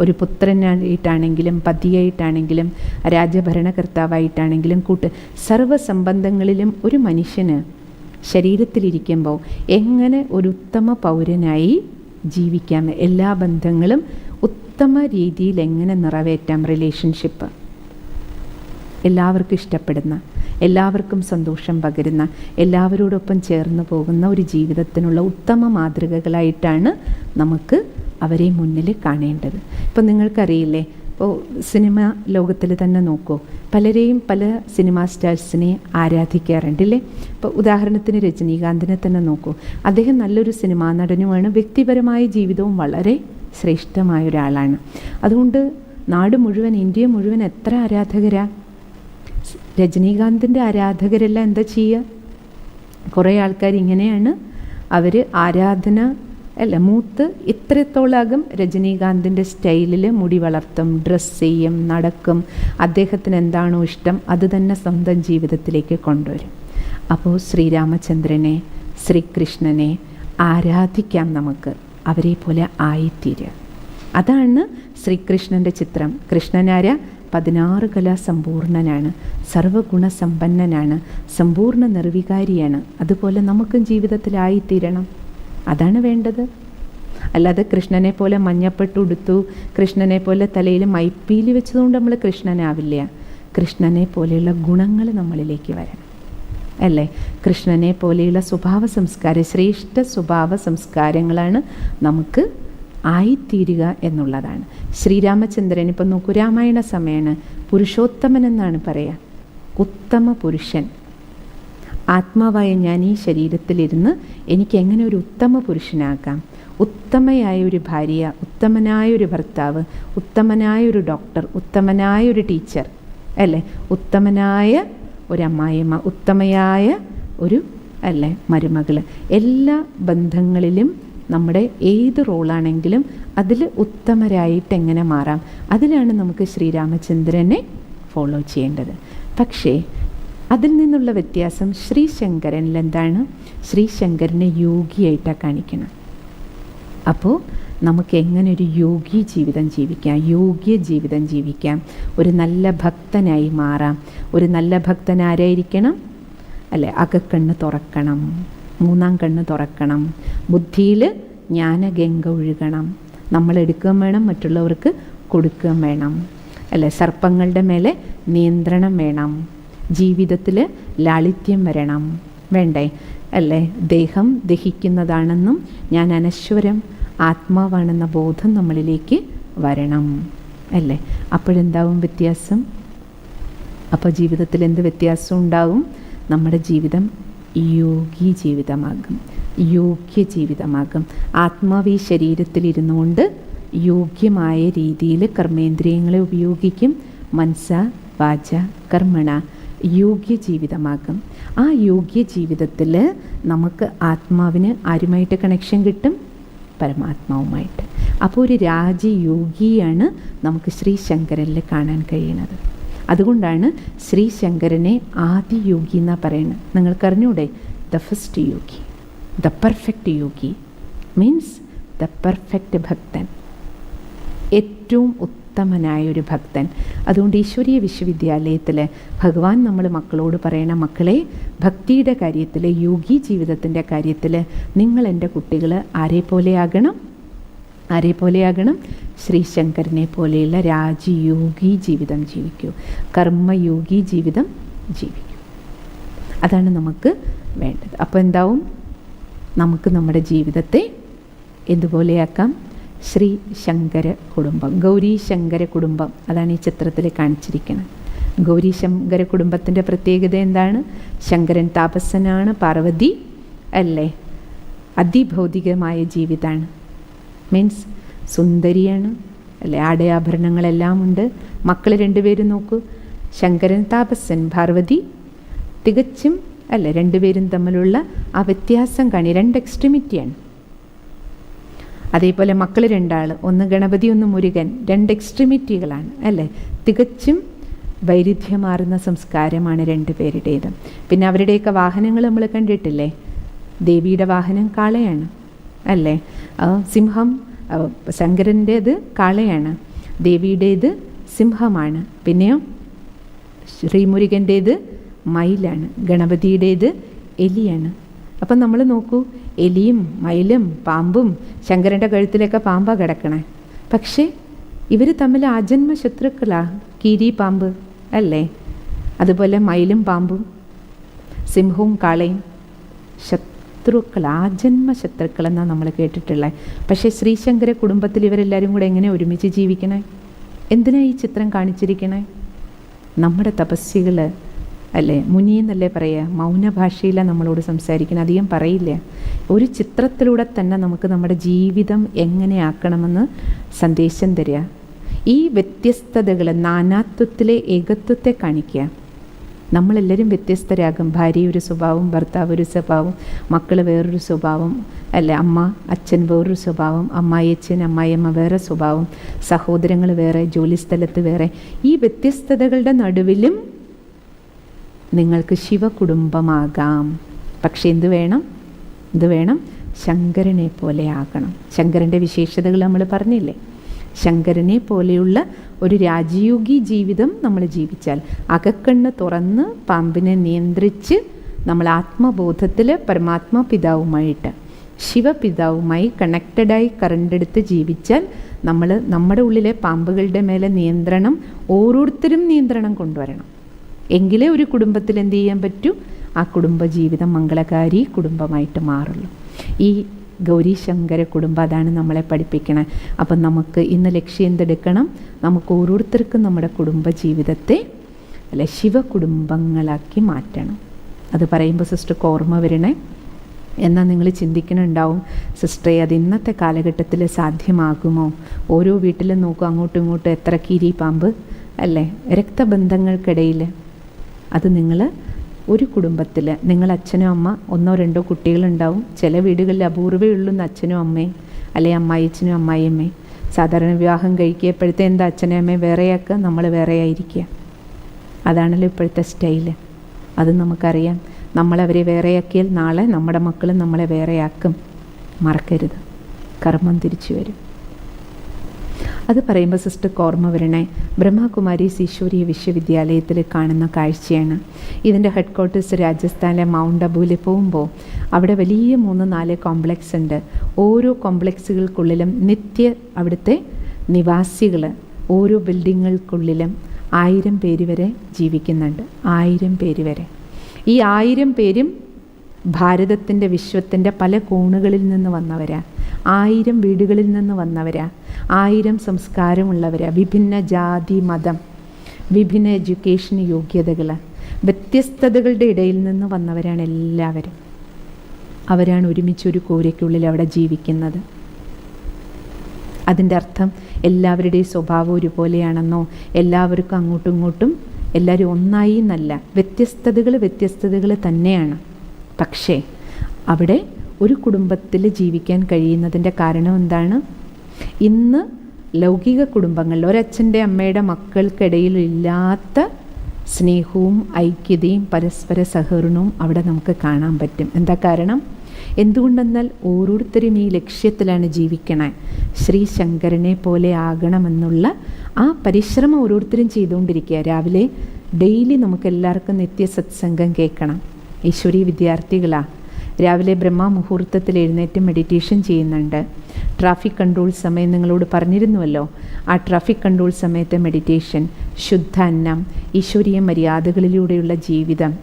ഒരു പുത്രനായിട്ടാണെങ്കിലും പതിയായിട്ടാണെങ്കിലും രാജഭരണകർത്താവായിട്ടാണെങ്കിലും സർവ്വസംബന്ധങ്ങളിലും ഒരു മനുഷ്യന് ശരീരത്തിലിരിക്കുമ്പോൾ എങ്ങനെ ഒരു ഉത്തമ പൗരനായി ജീവിക്കാം, എല്ലാ ബന്ധങ്ങളും ഉത്തമ രീതിയിൽ എങ്ങനെ നിറവേറ്റാം, റിലേഷൻഷിപ്പ് എല്ലാവർക്കും ഇഷ്ടപ്പെടുന്ന, എല്ലാവർക്കും സന്തോഷം പകരുന്ന, എല്ലാവരോടൊപ്പം ചേർന്ന് പോകുന്ന ഒരു ജീവിതത്തിനുള്ള ഉത്തമ മാതൃകകളായിട്ടാണ് നമുക്ക് അവരെ മുന്നിൽ കാണേണ്ടത്. ഇപ്പം നിങ്ങൾക്കറിയില്ലേ, ഇപ്പോൾ സിനിമ ലോകത്തിൽ തന്നെ നോക്കൂ, പലരെയും പല സിനിമാ സ്റ്റാർസിനെ ആരാധിക്കാറുണ്ടല്ലേ. ഇപ്പോൾ ഉദാഹരണത്തിന് രജനീകാന്തിനെ തന്നെ നോക്കൂ. അദ്ദേഹം നല്ലൊരു സിനിമാ നടനുമാണ്, വ്യക്തിപരമായ ജീവിതവും വളരെ ശ്രേഷ്ഠമായ ഒരാളാണ്. അതുകൊണ്ട് നാട് മുഴുവൻ, ഇന്ത്യ മുഴുവൻ എത്ര ആരാധകരാ? രജനീകാന്തിൻ്റെ ആരാധകരെല്ലാം എന്താ ചെയ്യുക? കുറേ ആൾക്കാർ ഇങ്ങനെയാണ്, അവർ ആരാധന അല്ല മൂത്ത് ഇത്രത്തോളാകും രജനീകാന്തിൻ്റെ സ്റ്റൈലിൽ മുടി വളർത്തും, ഡ്രസ്സ് ചെയ്യും, നടക്കും, അദ്ദേഹത്തിന് എന്താണോ ഇഷ്ടം അത് തന്നെ സ്വന്തം ജീവിതത്തിലേക്ക് കൊണ്ടുവരും. അപ്പോൾ ശ്രീരാമചന്ദ്രനെ, ശ്രീകൃഷ്ണനെ ആരാധിക്കാം നമുക്ക്, അവരെ പോലെ ആയിത്തീരുക. അതാണ് ശ്രീകൃഷ്ണൻ്റെ ചിത്രം. കൃഷ്ണനാര 16 കലാ സമ്പൂർണനാണ്, സർവഗുണസമ്പന്നനാണ്, സമ്പൂർണ്ണ നിർവികാരിയാണ്. അതുപോലെ നമുക്കും ജീവിതത്തിലായിത്തീരണം. അതാണ് വേണ്ടത്. അല്ലാതെ കൃഷ്ണനെ പോലെ മഞ്ഞപ്പെട്ടുടുത്തു, കൃഷ്ണനെ പോലെ തലയിൽ മൈപ്പീലി വെച്ചതുകൊണ്ട് നമ്മൾ കൃഷ്ണനാവില്ല. കൃഷ്ണനെ പോലെയുള്ള ഗുണങ്ങൾ നമ്മളിലേക്ക് വരണം അല്ലേ? കൃഷ്ണനെ പോലെയുള്ള സ്വഭാവ സംസ്കാരം, ശ്രേഷ്ഠ സ്വഭാവ സംസ്കാരങ്ങളാണ് നമുക്ക് ആയിത്തീരുക എന്നുള്ളതാണ്. ശ്രീരാമചന്ദ്രൻ ഇപ്പം നോക്കൂ, രാമായണ സമയമാണ്, പുരുഷോത്തമൻ എന്നാണ് പറയുക. ഉത്തമ പുരുഷൻ. ആത്മാവായ ഞാൻ ഈ ശരീരത്തിലിരുന്ന് എനിക്ക് എങ്ങനെ ഒരു ഉത്തമ പുരുഷനാകാം, ഉത്തമയായ ഒരു ഭാര്യ, ഉത്തമനായ ഒരു ഭർത്താവ്, ഉത്തമനായ ഒരു ഡോക്ടർ, ഉത്തമനായ ഒരു ടീച്ചർ അല്ലേ, ഉത്തമനായ ഒരു അമ്മായിയമ്മ, ഉത്തമയായ ഒരു അല്ലേ മരുമകൾ. എല്ലാ ബന്ധങ്ങളിലും നമ്മുടെ ഏത് റോളാണെങ്കിലും അതിൽ ഉത്തമരായിട്ട് എങ്ങനെ മാറാം, അതിലാണ് നമുക്ക് ശ്രീരാമചന്ദ്രനെ ഫോളോ ചെയ്യേണ്ടത്. പക്ഷേ അതിൽ നിന്നുള്ള വ്യത്യാസം ശ്രീശങ്കരനിൽ എന്താണ്? ശ്രീശങ്കരനെ യോഗിയായിട്ടാണ് കാണിക്കണം. അപ്പോൾ നമുക്ക് എങ്ങനെ ഒരു യോഗി ജീവിതം ജീവിക്കാം, യോഗ്യ ജീവിതം ജീവിക്കാം, ഒരു നല്ല ഭക്തനായി മാറാം. ഒരു നല്ല ഭക്തൻ ആരായിരിക്കണം? അല്ലേ, അകക്കണ്ണ് തുറക്കണം, മൂന്നാം കണ്ണ് തുറക്കണം, ബുദ്ധിയിൽ ജ്ഞാനഗംഗ ഒഴുകണം, നമ്മൾ എടുക്കുകയും വേണം, മറ്റുള്ളവർക്ക് കൊടുക്കുകയും വേണം. അല്ലേ, സർപ്പങ്ങളുടെ മേലെ നിയന്ത്രണം വേണം, ജീവിതത്തിൽ ലാളിത്യം വരണം, വേണ്ടേ? അല്ലേ, ദേഹം ദഹിക്കുന്നതാണെന്നും ഞാൻ അനശ്വരം ആത്മാവാണെന്ന ബോധം നമ്മളിലേക്ക് വരണം. അല്ലേ, അപ്പോഴെന്താവും വ്യത്യാസം? അപ്പോൾ ജീവിതത്തിൽ എന്ത് വ്യത്യാസം ഉണ്ടാവും? നമ്മുടെ ജീവിതം യോഗി ജീവിതമാകും, യോഗ്യ ജീവിതമാകും. ആത്മാവ് ഈ ശരീരത്തിലിരുന്നു കൊണ്ട് യോഗ്യമായ രീതിയിൽ കർമ്മേന്ദ്രിയങ്ങളെ ഉപയോഗിക്കും. മനസ്സ വാച കർമ്മണ യോഗ്യ ജീവിതമാകും. ആ യോഗ്യ ജീവിതത്തിൽ നമുക്ക് ആത്മാവിന് ആരുമായിട്ട് കണക്ഷൻ കിട്ടും? പരമാത്മാവുമായിട്ട്. അപ്പോൾ ഒരു രാജയോഗിയാണ് നമുക്ക് ശ്രീശങ്കരനിൽ കാണാൻ കഴിയുന്നത്. അതുകൊണ്ടാണ് ശ്രീശങ്കരനെ ആദിയോഗി എന്നാണ് പറയുന്നത്. നിങ്ങൾക്കറിഞ്ഞൂടെ? The first yogi, the perfect yogi means the perfect ഭക്തൻ, ഏറ്റവും ഉത്തമനായൊരു ഭക്തൻ. അതുകൊണ്ട് ഈശ്വരീയ വിശ്വവിദ്യാലയത്തിൽ ഭഗവാൻ നമ്മൾ മക്കളോട് പറയണ, മക്കളെ, ഭക്തിയുടെ കാര്യത്തിൽ, യോഗി ജീവിതത്തിൻ്റെ കാര്യത്തിൽ നിങ്ങൾ എൻ്റെ കുട്ടികൾ ആരെപ്പോലെയാകണം? ശ്രീശങ്കരനെ പോലെയുള്ള രാജയോഗി ജീവിതം ജീവിക്കൂ, കർമ്മയോഗി ജീവിതം ജീവിക്കൂ. അതാണ് നമുക്ക് വേണ്ടത്. അപ്പോൾ എന്താവും? നമുക്ക് നമ്മുടെ ജീവിതത്തെ എന്തുപോലെയാക്കാം? ശ്രീ ശങ്കര കുടുംബം, ഗൗരി ശങ്കര കുടുംബം. അതാണ് ഈ ചിത്രത്തിൽ കാണിച്ചിരിക്കുന്നത്. ഗൗരി ശങ്കര കുടുംബത്തിൻ്റെ പ്രത്യേകത എന്താണ്? ശങ്കരൻ താപസനാണ്, പാർവതി അല്ലേ അതിഭൗതികമായ ജീവിതമാണ്, മീൻസ് സുന്ദരിയാണ് അല്ലേ, ആടയാഭരണങ്ങളെല്ലാം ഉണ്ട്. മക്കൾ രണ്ടുപേരും നോക്കൂ, ശങ്കരൻ താപസൻ, പാർവതി തികച്ചും അല്ലേ, രണ്ടുപേരും തമ്മിലുള്ള ആ വ്യത്യാസം കാണി, രണ്ട് എക്സ്ട്രീമിറ്റിയാണ്. അതേപോലെ മക്കൾ രണ്ടാൾ, ഒന്ന് ഗണപതി ഒന്ന് മുരുകൻ, രണ്ട് എക്സ്ട്രീമിറ്റികളാണ് അല്ലേ, തികച്ചും വൈരുദ്ധ്യമാർന്ന സംസ്കാരമാണ് രണ്ടുപേരുടേതും. പിന്നെ അവരുടെയൊക്കെ വാഹനങ്ങൾ നമ്മൾ കണ്ടിട്ടില്ലേ? ദേവിയുടെ വാഹനം കാളയാണ് അല്ലേ, സിംഹം. ശങ്കരൻ്റേത് കാളയാണ്, ദേവിയുടേത് സിംഹമാണ്. പിന്നെയോ ശ്രീമുരുകൻ്റേത് മയിലാണ്, ഗണപതിയുടേത് എലിയാണ്. അപ്പം നമ്മൾ നോക്കൂ, എലിയും മയിലും പാമ്പും, ശങ്കരൻ്റെ കഴുത്തിലൊക്കെ പാമ്പാണ് കിടക്കണേ. പക്ഷേ ഇവർ തമ്മിൽ ആജന്മ ശത്രുക്കളാ, കീരി പാമ്പ് അല്ലേ. അതുപോലെ മയിലും പാമ്പും സിംഹവും കാളയും ശത്രുക്കൾ, ആജന്മ ശത്രുക്കളെന്നാണ് നമ്മൾ കേട്ടിട്ടുള്ളത്. പക്ഷേ ശ്രീശങ്കര കുടുംബത്തിൽ ഇവരെല്ലാവരും കൂടെ എങ്ങനെ ഒരുമിച്ച് ജീവിക്കണേ? എന്തിനാ ഈ ചിത്രം കാണിച്ചിരിക്കണേ? നമ്മുടെ തപസ്വികൾ അല്ലേ, മുനി എന്നല്ലേ പറയുക, മൗനഭാഷയിലാണ് നമ്മളോട് സംസാരിക്കണം, അധികം പറയില്ല. ഒരു ചിത്രത്തിലൂടെ തന്നെ നമുക്ക് നമ്മുടെ ജീവിതം എങ്ങനെയാക്കണമെന്ന് സന്ദേശം തരിക. ഈ വ്യത്യസ്തതകൾ, നാനാത്വത്തിലെ ഏകത്വത്തെ കാണിക്കുക. നമ്മളെല്ലാവരും വ്യത്യസ്തരാകും. ഭാര്യ ഒരു സ്വഭാവം, ഭർത്താവ് ഒരു സ്വഭാവം, മക്കൾ വേറൊരു സ്വഭാവം അല്ലേ, അമ്മ അച്ഛൻ വേറൊരു സ്വഭാവം, അമ്മായി അച്ഛൻ അമ്മായിയമ്മ വേറെ സ്വഭാവം, സഹോദരങ്ങൾ വേറെ, ജോലിസ്ഥലത്ത് വേറെ. ഈ വ്യത്യസ്തതകളുടെ നടുവിലും നിങ്ങൾക്ക് ശിവകുടുംബമാകാം. പക്ഷെ എന്ത് വേണം? ശങ്കരനെ പോലെ ആകണം. ശങ്കരൻ്റെ വിശേഷതകൾ നമ്മൾ പറഞ്ഞില്ലേ? ശങ്കരനെ പോലെയുള്ള ഒരു രാജയോഗി ജീവിതം നമ്മൾ ജീവിച്ചാൽ, അകക്കണ്ണ് തുറന്ന് പാമ്പിനെ നിയന്ത്രിച്ച് നമ്മൾ ആത്മബോധത്തിൽ പരമാത്മാ പിതാവുമായിട്ട്, ശിവപിതാവുമായി കണക്റ്റഡായി കറണ്ടെടുത്ത് ജീവിച്ചാൽ നമ്മൾ നമ്മുടെ ഉള്ളിലെ പാമ്പുകളുടെ മേലെ നിയന്ത്രണം, ഓരോരുത്തരും നിയന്ത്രണം കൊണ്ടുവരണം. എങ്കിലേ ഒരു കുടുംബത്തിൽ എന്ത് ചെയ്യാൻ പറ്റൂ? ആ കുടുംബജീവിതം മംഗളകാരി കുടുംബമായിട്ട് മാറുള്ളൂ. ഈ ഗൗരി ശങ്കര കുടുംബം അതാണ് നമ്മളെ പഠിപ്പിക്കണേ. അപ്പം നമുക്ക് ഇന്ന് ലക്ഷ്യം എന്തെടുക്കണം? നമുക്ക് ഓരോരുത്തർക്കും നമ്മുടെ കുടുംബജീവിതത്തെ അല്ലെ ശിവകുടുംബങ്ങളാക്കി മാറ്റണം. അത് പറയുമ്പോൾ സിസ്റ്റർക്ക് ഓർമ്മ വരണേ. എന്നാൽ നിങ്ങൾ ചിന്തിക്കുന്നുണ്ടാവും, സിസ്റ്ററെ അത് ഇന്നത്തെ കാലഘട്ടത്തിൽ സാധ്യമാകുമോ? ഓരോ വീട്ടിലും നോക്കും, അങ്ങോട്ടും ഇങ്ങോട്ടും എത്ര കീരി പാമ്പ് അല്ലേ, രക്തബന്ധങ്ങൾക്കിടയിൽ. അത് നിങ്ങൾ ഒരു കുടുംബത്തിൽ, നിങ്ങൾ അച്ഛനോ അമ്മ, ഒന്നോ രണ്ടോ കുട്ടികളുണ്ടാവും. ചില വീടുകളിൽ അപൂർവേ ഉള്ളൂ അച്ഛനോ അമ്മയും, അല്ലെങ്കിൽ അമ്മായിച്ചനും അമ്മായിയമ്മയും. സാധാരണ വിവാഹം കഴിക്കപ്പോഴത്തെ എന്താ അച്ഛനെ അമ്മയെ വേറെയാക്കുക, നമ്മൾ വേറെയായിരിക്കുക. അതാണല്ലോ ഇപ്പോഴത്തെ സ്റ്റൈല്. അത് നമുക്കറിയാം. നമ്മളവരെ വേറെയാക്കിയാൽ നാളെ നമ്മുടെ മക്കളും നമ്മളെ വേറെയാക്കും. മറക്കരുത്, കർമ്മം തിരിച്ചു വരും. അത് പറയുമ്പോൾ സിസ്റ്റർക്ക് ഓർമ്മ വരണേ, ബ്രഹ്മകുമാരീസ് ഈശ്വരീയ വിശ്വവിദ്യാലയത്തിൽ കാണുന്ന കാഴ്ചയാണ്. ഇതിൻ്റെ ഹെഡ് ക്വാർട്ടേഴ്സ് രാജസ്ഥാനിലെ മൗണ്ട് അബുവിൽ പോകുമ്പോൾ അവിടെ വലിയ 3-4 കോംപ്ലക്സ് ഉണ്ട്. ഓരോ കോംപ്ലക്സുകൾക്കുള്ളിലും അവിടുത്തെ നിവാസികൾ ഓരോ ബിൽഡിങ്ങുകൾക്കുള്ളിലും 1000 പേര് വരെ ജീവിക്കുന്നുണ്ട്. 1000 പേര് വരെ. ഈ 1000 പേരും ഭാരതത്തിൻ്റെ, വിശ്വത്തിൻ്റെ പല കോണുകളിൽ നിന്ന് വന്നവരാ. 1000 വീടുകളിൽ നിന്ന് വന്നവരാ. 1000 സംസ്കാരമുള്ളവരാ. വിഭിന്ന ജാതി, മതം, വിഭിന്ന എഡ്യൂക്കേഷൻ യോഗ്യതകൾ, വ്യത്യസ്തതകളുടെ ഇടയിൽ നിന്ന് വന്നവരാണ് എല്ലാവരും. അവരാണ് ഒരുമിച്ചൊരു കൂരയ്ക്കുള്ളിൽ അവിടെ ജീവിക്കുന്നത്. അതിൻ്റെ അർത്ഥം എല്ലാവരുടെയും സ്വഭാവം ഒരുപോലെയാണെന്നോ, എല്ലാവർക്കും അങ്ങോട്ടും ഇങ്ങോട്ടും എല്ലാവരും ഒന്നായി എന്നല്ല. വ്യത്യസ്തതകൾ തന്നെയാണ്. പക്ഷേ അവിടെ ഒരു കുടുംബത്തിൽ ജീവിക്കാൻ കഴിയുന്നതിൻ്റെ കാരണം എന്താണ്? ഇന്ന് ലൗകിക കുടുംബങ്ങളിൽ ഒരച്ഛൻ്റെ അമ്മയുടെ മക്കൾക്കിടയിൽ ഇല്ലാത്ത സ്നേഹവും ഐക്യതയും പരസ്പര സഹകരണവും അവിടെ നമുക്ക് കാണാൻ പറ്റും. എന്താ കാരണം? എന്തുകൊണ്ടെന്നാൽ ഓരോരുത്തരും ഈ ലക്ഷ്യത്തിലാണ് ജീവിക്കണേ. ശ്രീ ശങ്കരനെ പോലെ ആകണമെന്നുള്ള ആ പരിശ്രമം ഓരോരുത്തരും ചെയ്തുകൊണ്ടിരിക്കുക. രാവിലെ ഡെയിലി നമുക്കെല്ലാവർക്കും നിത്യ സത്സംഗം കേൾക്കണം. ഈശ്വരീയ വിദ്യാർത്ഥികളാണ്. രാവിലെ ബ്രഹ്മമുഹൂർത്തത്തിൽ എഴുന്നേറ്റ് മെഡിറ്റേഷൻ ചെയ്യുന്നുണ്ട്. ട്രാഫിക് കൺട്രോൾ സമയം നിങ്ങളോട് പറഞ്ഞിരുന്നുവല്ലോ. ആ ട്രാഫിക് കൺട്രോൾ സമയത്തെ മെഡിറ്റേഷൻ, ശുദ്ധ അന്നം, ഈശ്വരീയ മര്യാദകളിലൂടെയുള്ള ജീവിതം,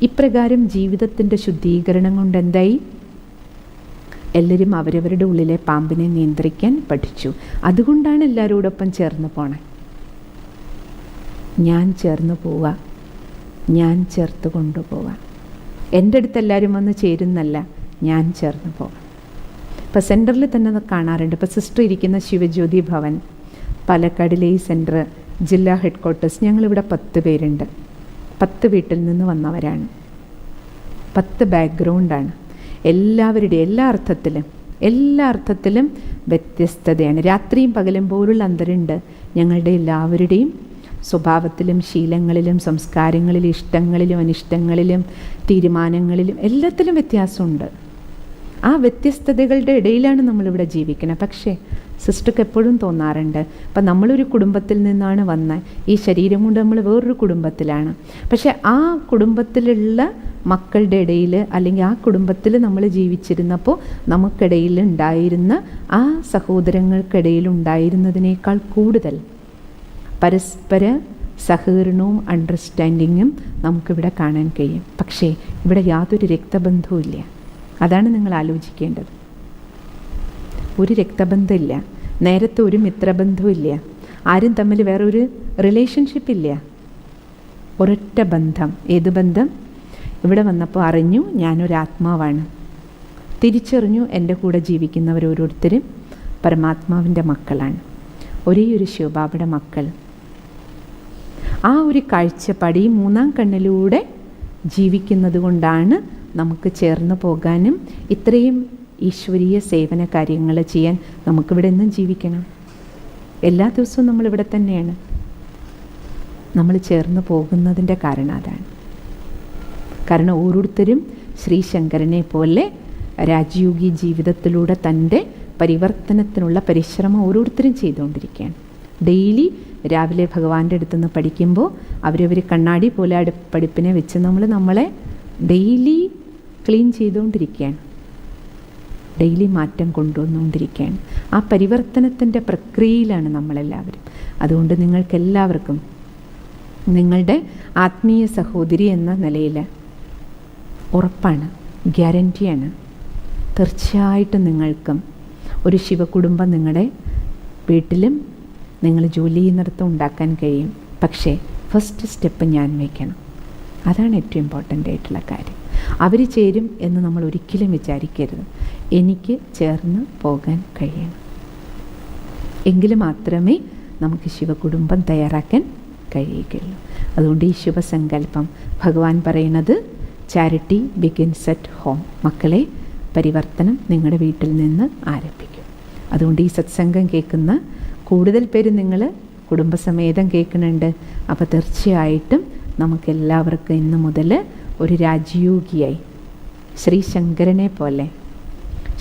ഇപ്രകാരം ജീവിതത്തിൻ്റെ ശുദ്ധീകരണം കൊണ്ട് എന്തായി? എല്ലാവരും അവരവരുടെ ഉള്ളിലെ പാമ്പിനെ നിയന്ത്രിക്കാൻ പഠിച്ചു. അതുകൊണ്ടാണ് എല്ലാവരോടൊപ്പം ചേർന്ന് പോണേ. ഞാൻ ചേർന്ന് പോവുക, ഞാൻ ചേർത്ത് കൊണ്ടുപോവുക. എൻ്റെ അടുത്ത് എല്ലാവരും വന്ന് ചേരുന്നല്ല, ഞാൻ ചേർന്ന് പോകാം. ഇപ്പോൾ സെൻറ്ററിൽ തന്നെ കാണാറുണ്ട്. ഇപ്പോൾ സിസ്റ്റർ ഇരിക്കുന്ന ശിവജ്യോതി ഭവൻ, പാലക്കാടിലെ ഈ സെൻറ്റർ, ജില്ലാ ഹെഡ് ക്വാർട്ടേഴ്സ്, ഞങ്ങളിവിടെ 10 പേരുണ്ട്. 10 വീട്ടിൽ നിന്ന് വന്നവരാണ്. 10 ബാക്ക്ഗ്രൗണ്ടാണ്. എല്ലാവരുടെയും എല്ലാ അർത്ഥത്തിലും വ്യത്യസ്തതയാണ്. രാത്രിയും പകലും പോലുള്ള അന്തരമുണ്ട് ഞങ്ങളുടെ എല്ലാവരുടെയും സ്വഭാവത്തിലും ശീലങ്ങളിലും സംസ്കാരങ്ങളിലും ഇഷ്ടങ്ങളിലും അനിഷ്ടങ്ങളിലും തീരുമാനങ്ങളിലും എല്ലാത്തിലും വ്യത്യാസമുണ്ട്. ആ വ്യത്യസ്തതകളുടെ ഇടയിലാണ് നമ്മളിവിടെ ജീവിക്കുന്നത്. പക്ഷേ സിസ്റ്റർക്ക് എപ്പോഴും തോന്നാറുണ്ട്, ഇപ്പം നമ്മളൊരു കുടുംബത്തിൽ നിന്നാണ് വന്നത്, ഈ ശരീരം കൊണ്ട് നമ്മൾ വേറൊരു കുടുംബത്തിലാണ്. പക്ഷേ ആ കുടുംബത്തിലുള്ള മക്കളുടെ ഇടയിൽ അല്ലെങ്കിൽ ആ കുടുംബത്തിൽ നമ്മൾ ജീവിച്ചിരുന്നപ്പോൾ നമുക്കിടയിൽ ഉണ്ടായിരുന്ന ആ സഹോദരങ്ങൾക്കിടയിൽ ഉണ്ടായിരുന്നതിനേക്കാൾ കൂടുതൽ പരസ്പര സഹകരണവും അണ്ടർസ്റ്റാൻഡിങ്ങും നമുക്കിവിടെ കാണാൻ കഴിയും. പക്ഷേ ഇവിടെ യാതൊരു രക്തബന്ധവും ഇല്ല. അതാണ് നിങ്ങൾ ആലോചിക്കേണ്ടത്. ഒരു രക്തബന്ധമില്ല, നേരത്തെ ഒരു മിത്രബന്ധമില്ല, ആരും തമ്മിൽ വേറൊരു റിലേഷൻഷിപ്പില്ല. ഒരൊറ്റ ബന്ധം. ഏത് ബന്ധം? ഇവിടെ വന്നപ്പോൾ അറിഞ്ഞു ഞാനൊരാത്മാവാണ്, തിരിച്ചറിഞ്ഞു എൻ്റെ കൂടെ ജീവിക്കുന്നവരോരോരുത്തരും പരമാത്മാവിൻ്റെ മക്കളാണ്, ഒരേ ഒരു ശിവബാബയുടെ മക്കൾ. ആ ഒരു കാഴ്ചപ്പാട് ഈ 3-ാം കണ്ണിലൂടെ ജീവിക്കുന്നത് കൊണ്ടാണ് നമുക്ക് ചേർന്ന് പോകാനും ഇത്രയും ഈശ്വരീയ സേവന കാര്യങ്ങൾ ചെയ്യാൻ നമുക്കിവിടെ എന്നും ജീവിക്കണം. എല്ലാ ദിവസവും നമ്മളിവിടെ തന്നെയാണ്. നമ്മൾ ചേർന്ന് പോകുന്നതിൻ്റെ കാരണം അതാണ്. കാരണം ഓരോരുത്തരും ശ്രീ ശങ്കരനെ പോലെ രാജയോഗി ജീവിതത്തിലൂടെ തൻ്റെ പരിവർത്തനത്തിനുള്ള പരിശ്രമം ഓരോരുത്തരും ചെയ്തുകൊണ്ടിരിക്കുകയാണ്. ഡെയിലി രാവിലെ ഭഗവാന്റെ അടുത്തുനിന്ന് പഠിക്കുമ്പോൾ അവരവർ കണ്ണാടി പോലെ പഠിപ്പിനെ വെച്ച് നമ്മളെ ഡെയിലി ക്ലീൻ ചെയ്തുകൊണ്ടിരിക്കുകയാണ്, ഡെയിലി മാറ്റം കൊണ്ടുവന്നുകൊണ്ടിരിക്കുകയാണ്. ആ പരിവർത്തനത്തിൻ്റെ പ്രക്രിയയിലാണ് നമ്മളെല്ലാവരും. അതുകൊണ്ട് നിങ്ങൾക്കെല്ലാവർക്കും നിങ്ങളുടെ ആത്മീയ സഹോദരി എന്ന നിലയിൽ ഉറപ്പാണ്, ഗ്യാരൻറ്റിയാണ്, തീർച്ചയായിട്ടും നിങ്ങൾക്കും ഒരു ശിവകുടുംബം നിങ്ങളുടെ വീട്ടിലും നിങ്ങൾ ജോലി ചെയ്യുന്നിടത്തും ഉണ്ടാക്കാൻ കഴിയും. പക്ഷേ ഫസ്റ്റ് സ്റ്റെപ്പ് ഞാൻ വയ്ക്കണം. അതാണ് ഏറ്റവും ഇമ്പോർട്ടൻ്റ് ആയിട്ടുള്ള കാര്യം. അവർ ചേരും എന്ന് നമ്മൾ ഒരിക്കലും വിചാരിക്കരുത്. എനിക്ക് ചേർന്ന് പോകാൻ കഴിയണം. എങ്കിൽ മാത്രമേ നമുക്ക് ശിവകുടുംബം തയ്യാറാക്കാൻ കഴിയുകയുള്ളൂ. അതുകൊണ്ട് ഈ ശുഭസങ്കല്പം ഭഗവാൻ പറയുന്നത് ചാരിറ്റി ബിഗിൻസ് അറ്റ് ഹോം. മക്കളെ, പരിവർത്തനം നിങ്ങളുടെ വീട്ടിൽ നിന്ന് ആരംഭിക്കും. അതുകൊണ്ട് ഈ സത്സംഗം കേൾക്കുന്ന കൂടുതൽ പേര് നിങ്ങൾ കുടുംബസമേതം കേൾക്കുന്നുണ്ട്. അപ്പോൾ തീർച്ചയായിട്ടും നമുക്കെല്ലാവർക്കും ഇന്ന് മുതൽ ഒരു രാജയോഗിയായി ശ്രീ ശങ്കരനെ പോലെ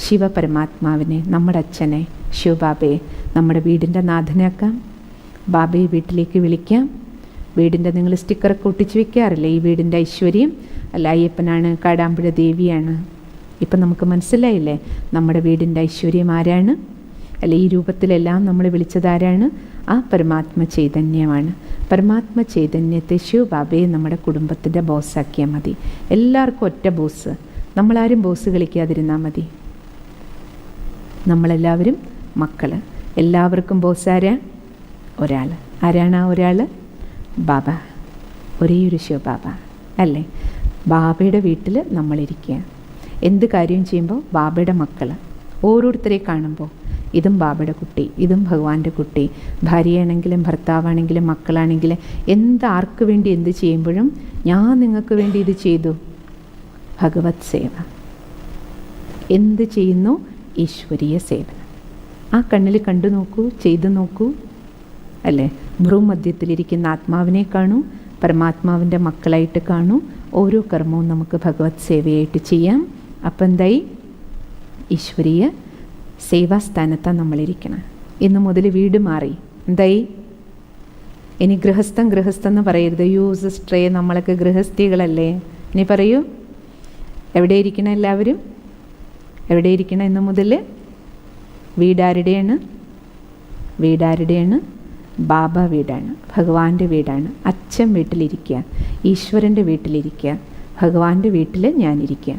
ശിവപരമാത്മാവിനെ, നമ്മുടെ അച്ഛനെ, ശിവബാബയെ നമ്മുടെ വീടിൻ്റെ നാഥനാക്കാം. ബാബയെ വീട്ടിലേക്ക് വിളിക്കാം. വീടിൻ്റെ നിങ്ങൾ സ്റ്റിക്കറൊക്കെ ഒട്ടിച്ച് വെക്കാറില്ലേ? ഈ വീടിൻ്റെ ഐശ്വര്യം അല്ല അയ്യപ്പനാണ്, കാടാമ്പുഴ ദേവിയാണ്. ഇപ്പം നമുക്ക് മനസ്സിലായില്ലേ നമ്മുടെ വീടിൻ്റെ ഐശ്വര്യം ആരാണ്? അല്ല ഈ രൂപത്തിലെല്ലാം നമ്മൾ വിളിച്ചതാരാണ്? ആ പരമാത്മ ചൈതന്യമാണ്. പരമാത്മ ചൈതന്യത്തെ ശിവബാബയെ നമ്മുടെ കുടുംബത്തിൻ്റെ ബോസാക്കിയാൽ മതി. എല്ലാവർക്കും ഒറ്റ ബോസ്. നമ്മളാരും ബോസ് കളിക്കാതിരുന്നാൽ മതി. നമ്മളെല്ലാവരും മക്കൾ. എല്ലാവർക്കും ബോസ് ആരാ? ഒരാൾ. ആരാണ് ആ ഒരാൾ? ബാബ. ഒരേ ഒരു ശിവബാബ അല്ലേ? ബാബയുടെ വീട്ടിൽ നമ്മളിരിക്കുക. എന്ത് കാര്യം ചെയ്യുമ്പോൾ ബാബയുടെ മക്കൾ ഓരോരുത്തരെ കാണുമ്പോൾ ഇതും ബാബയുടെ കുട്ടി, ഇതും ഭഗവാന്റെ കുട്ടി. ഭാര്യയാണെങ്കിലും ഭർത്താവാണെങ്കിലും മക്കളാണെങ്കിലും ആർക്ക് വേണ്ടി എന്ത് ചെയ്യുമ്പോഴും ഞാൻ നിങ്ങൾക്ക് വേണ്ടി ഇത് ചെയ്തു. ഭഗവത് സേവ. എന്ത് ചെയ്യുന്നു? ഈശ്വരീയ സേവനം. ആ കണ്ണിൽ കണ്ടു നോക്കൂ, ചെയ്തു നോക്കൂ അല്ലേ? ഭ്രൂമധ്യത്തിലിരിക്കുന്ന ആത്മാവിനെ കാണൂ, പരമാത്മാവിൻ്റെ മക്കളായിട്ട് കാണൂ. ഓരോ കർമ്മവും നമുക്ക് ഭഗവത് സേവയായിട്ട് ചെയ്യാം. അപ്പം എന്തായി? ഈശ്വരീയ സേവാസ്ഥാനത്താണ് നമ്മളിരിക്കണം. ഇന്ന് മുതൽ വീട് മാറി. എന്തായി? ഇനി ഗൃഹസ്ഥൻ എന്ന് പറയരുത്. യൂസ് സ്ട്രേ, നമ്മളൊക്കെ ഗൃഹസ്ഥികളല്ലേ. ഇനി പറയൂ, എവിടെ ഇരിക്കണം? എല്ലാവരും എവിടെ ഇരിക്കണം? ഇന്ന് മുതൽ വീടാരുടെയാണ്? വീടാരുടെയാണ്? ബാബ വീടാണ്, ഭഗവാന്റെ വീടാണ്. അച്ഛൻ വീട്ടിലിരിക്കുക, ഈശ്വരൻ്റെ വീട്ടിലിരിക്കുക, ഭഗവാന്റെ വീട്ടിൽ ഞാനിരിക്കുക.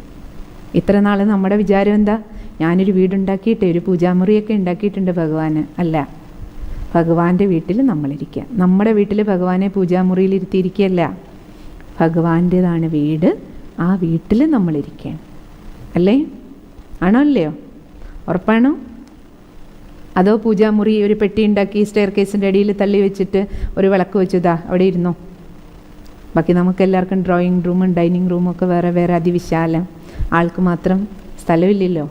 ഇത്ര നാൾ നമ്മുടെ വിചാരം എന്താ? ഞാനൊരു വീടുണ്ടാക്കിയിട്ട് ഒരു പൂജാമുറിയൊക്കെ ഉണ്ടാക്കിയിട്ടുണ്ട് ഭഗവാന്. അല്ല, ഭഗവാന്റെ വീട്ടിൽ നമ്മളിരിക്കുക. നമ്മുടെ വീട്ടിൽ ഭഗവാനെ പൂജാമുറിയിൽ ഇരുത്തിയിരിക്കുകയല്ല. ഭഗവാന്റേതാണ് വീട്. ആ വീട്ടിൽ നമ്മളിരിക്കുക അല്ലേ? ആണോ അല്ലയോ? ഉറപ്പാണോ? അതോ പൂജാമുറി ഒരു പെട്ടി ഉണ്ടാക്കി സ്റ്റെയർ കേസിൻ്റെ അടിയിൽ തള്ളി വെച്ചിട്ട് ഒരു വിളക്ക് വെച്ചതാ അവിടെ ഇരുന്നോ? ബാക്കി നമുക്ക് എല്ലാവർക്കും ഡ്രോയിങ് റൂമും ഡൈനിങ് റൂമൊക്കെ വേറെ വേറെ അതിവിശാലം. ആൾക്ക് മാത്രം സ്ഥലമില്ലല്ലോ.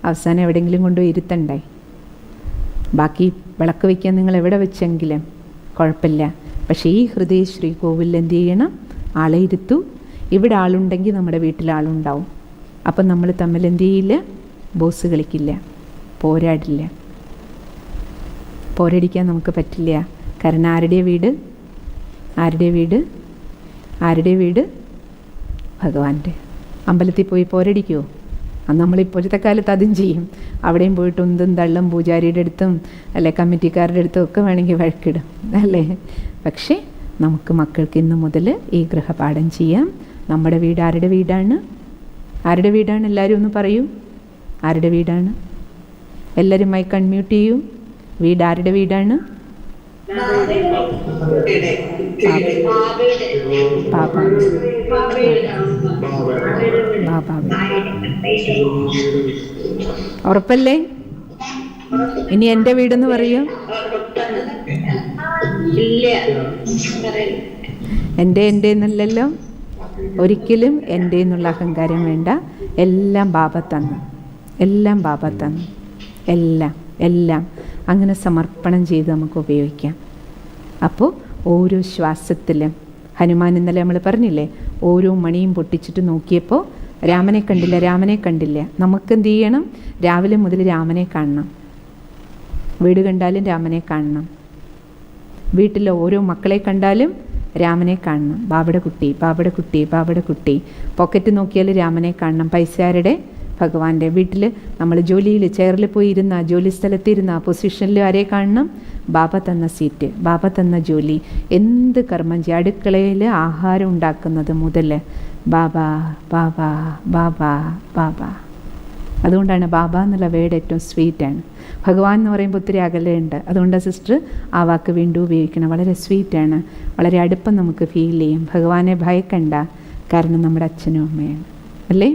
അവസാനം എവിടെയെങ്കിലും കൊണ്ടുപോയി ഇരുത്തണ്ടായി. ബാക്കി വിളക്ക് വയ്ക്കാൻ നിങ്ങൾ എവിടെ വെച്ചെങ്കിലും കുഴപ്പമില്ല. പക്ഷേ ഈ ഹൃദയ ശ്രീകോവിലിൽ എന്ത് ചെയ്യണം? ആളെ ഇരുത്തു. ഇവിടെ ആളുണ്ടെങ്കിൽ നമ്മുടെ വീട്ടിൽ ആളുണ്ടാവും. അപ്പം നമ്മൾ തമ്മിൽ എന്ത് ചെയ്യില്ല? ബോസ് കളിക്കില്ല, പോരാടില്ല. പോരടിക്കാൻ നമുക്ക് പറ്റില്ല. കാരണം ആരുടെ വീട്? ആരുടെ വീട്? ആരുടെ വീട്? ഭഗവാന്റെ. അമ്പലത്തിൽ പോയി പോരടിക്കുമോ? അത് നമ്മളിപ്പോഴത്തെ കാലത്ത് അതും ചെയ്യും. അവിടെയും പോയിട്ട് ഉന്തും തള്ളും പൂജാരിയുടെ അടുത്തും അല്ലെ കമ്മിറ്റിക്കാരുടെ അടുത്തും ഒക്കെ വേണമെങ്കിൽ വഴക്കിടും അല്ലേ? പക്ഷേ നമുക്ക് മക്കൾക്ക് ഇന്ന് മുതൽ ഈ ഗൃഹപാഠം ചെയ്യാം. നമ്മുടെ വീട് ആരുടെ വീടാണ്? ആരുടെ വീടാണ്? എല്ലാവരും ഒന്ന് പറയൂ, ആരുടെ വീടാണ്? എല്ലാവരും മൈക്ക് അൺമ്യൂട്ട് ചെയ്യൂ. വീട് ആരുടെ വീടാണ്? ഉറപ്പല്ലേ? ഇനി എൻ്റെ വീടെന്ന് പറയൂ. എൻ്റെ എന്നല്ലല്ലോ. ഒരിക്കലും എൻ്റെ എന്നുള്ള അഹങ്കാരം വേണ്ട. എല്ലാം ബാബ തന്നു, എല്ലാം ബാബ തന്നു, എല്ലാം അങ്ങനെ സമർപ്പണം ചെയ്ത് നമുക്ക് ഉപയോഗിക്കാം. അപ്പോൾ ഓരോ ശ്വാസത്തിലും ഹനുമാൻ ഇന്നലെ നമ്മൾ പറഞ്ഞില്ലേ, ഓരോ മണിയും പൊട്ടിച്ചിട്ട് നോക്കിയപ്പോൾ രാമനെ കണ്ടില്ല. നമുക്കെന്ത് ചെയ്യണം? രാവിലെ മുതൽ രാമനെ കാണണം. വീട് കണ്ടാലും രാമനെ കാണണം. വീട്ടിലെ ഓരോ മക്കളെ കണ്ടാലും രാമനെ കാണണം. ബാബയുടെ കുട്ടി. പോക്കറ്റ് നോക്കിയാൽ രാമനെ കാണണം. പൈസ ആരുടെ? ഭഗവാന്റെ. വീട്ടിൽ നമ്മൾ ജോലിയിൽ ചെയറിൽ പോയി ജോലി സ്ഥലത്തിരുന്ന പൊസിഷനിൽ ആരെ കാണണം? ബാബ തന്ന സീറ്റ്, ബാബ തന്ന ജോലി. എന്ത് കർമ്മം ചെയ്യുക, അടുക്കളയിൽ ആഹാരം ഉണ്ടാക്കുന്നത് മുതൽ ബാബ. അതുകൊണ്ടാണ് ബാബ എന്നുള്ള വേർഡ് ഏറ്റവും സ്വീറ്റാണ്. ഭഗവാൻ എന്ന് പറയുമ്പോൾ ഒത്തിരി അകലെയുണ്ട്. അതുകൊണ്ട് സിസ്റ്റർ ആ വാക്ക് വീണ്ടും ഉപയോഗിക്കണം. വളരെ സ്വീറ്റാണ്, വളരെ അടുപ്പം നമുക്ക് ഫീൽ ചെയ്യും. ഭഗവാനെ ഭയക്കണ്ട, കാരണം നമ്മുടെ അച്ഛനും അമ്മയാണ് അല്ലേ?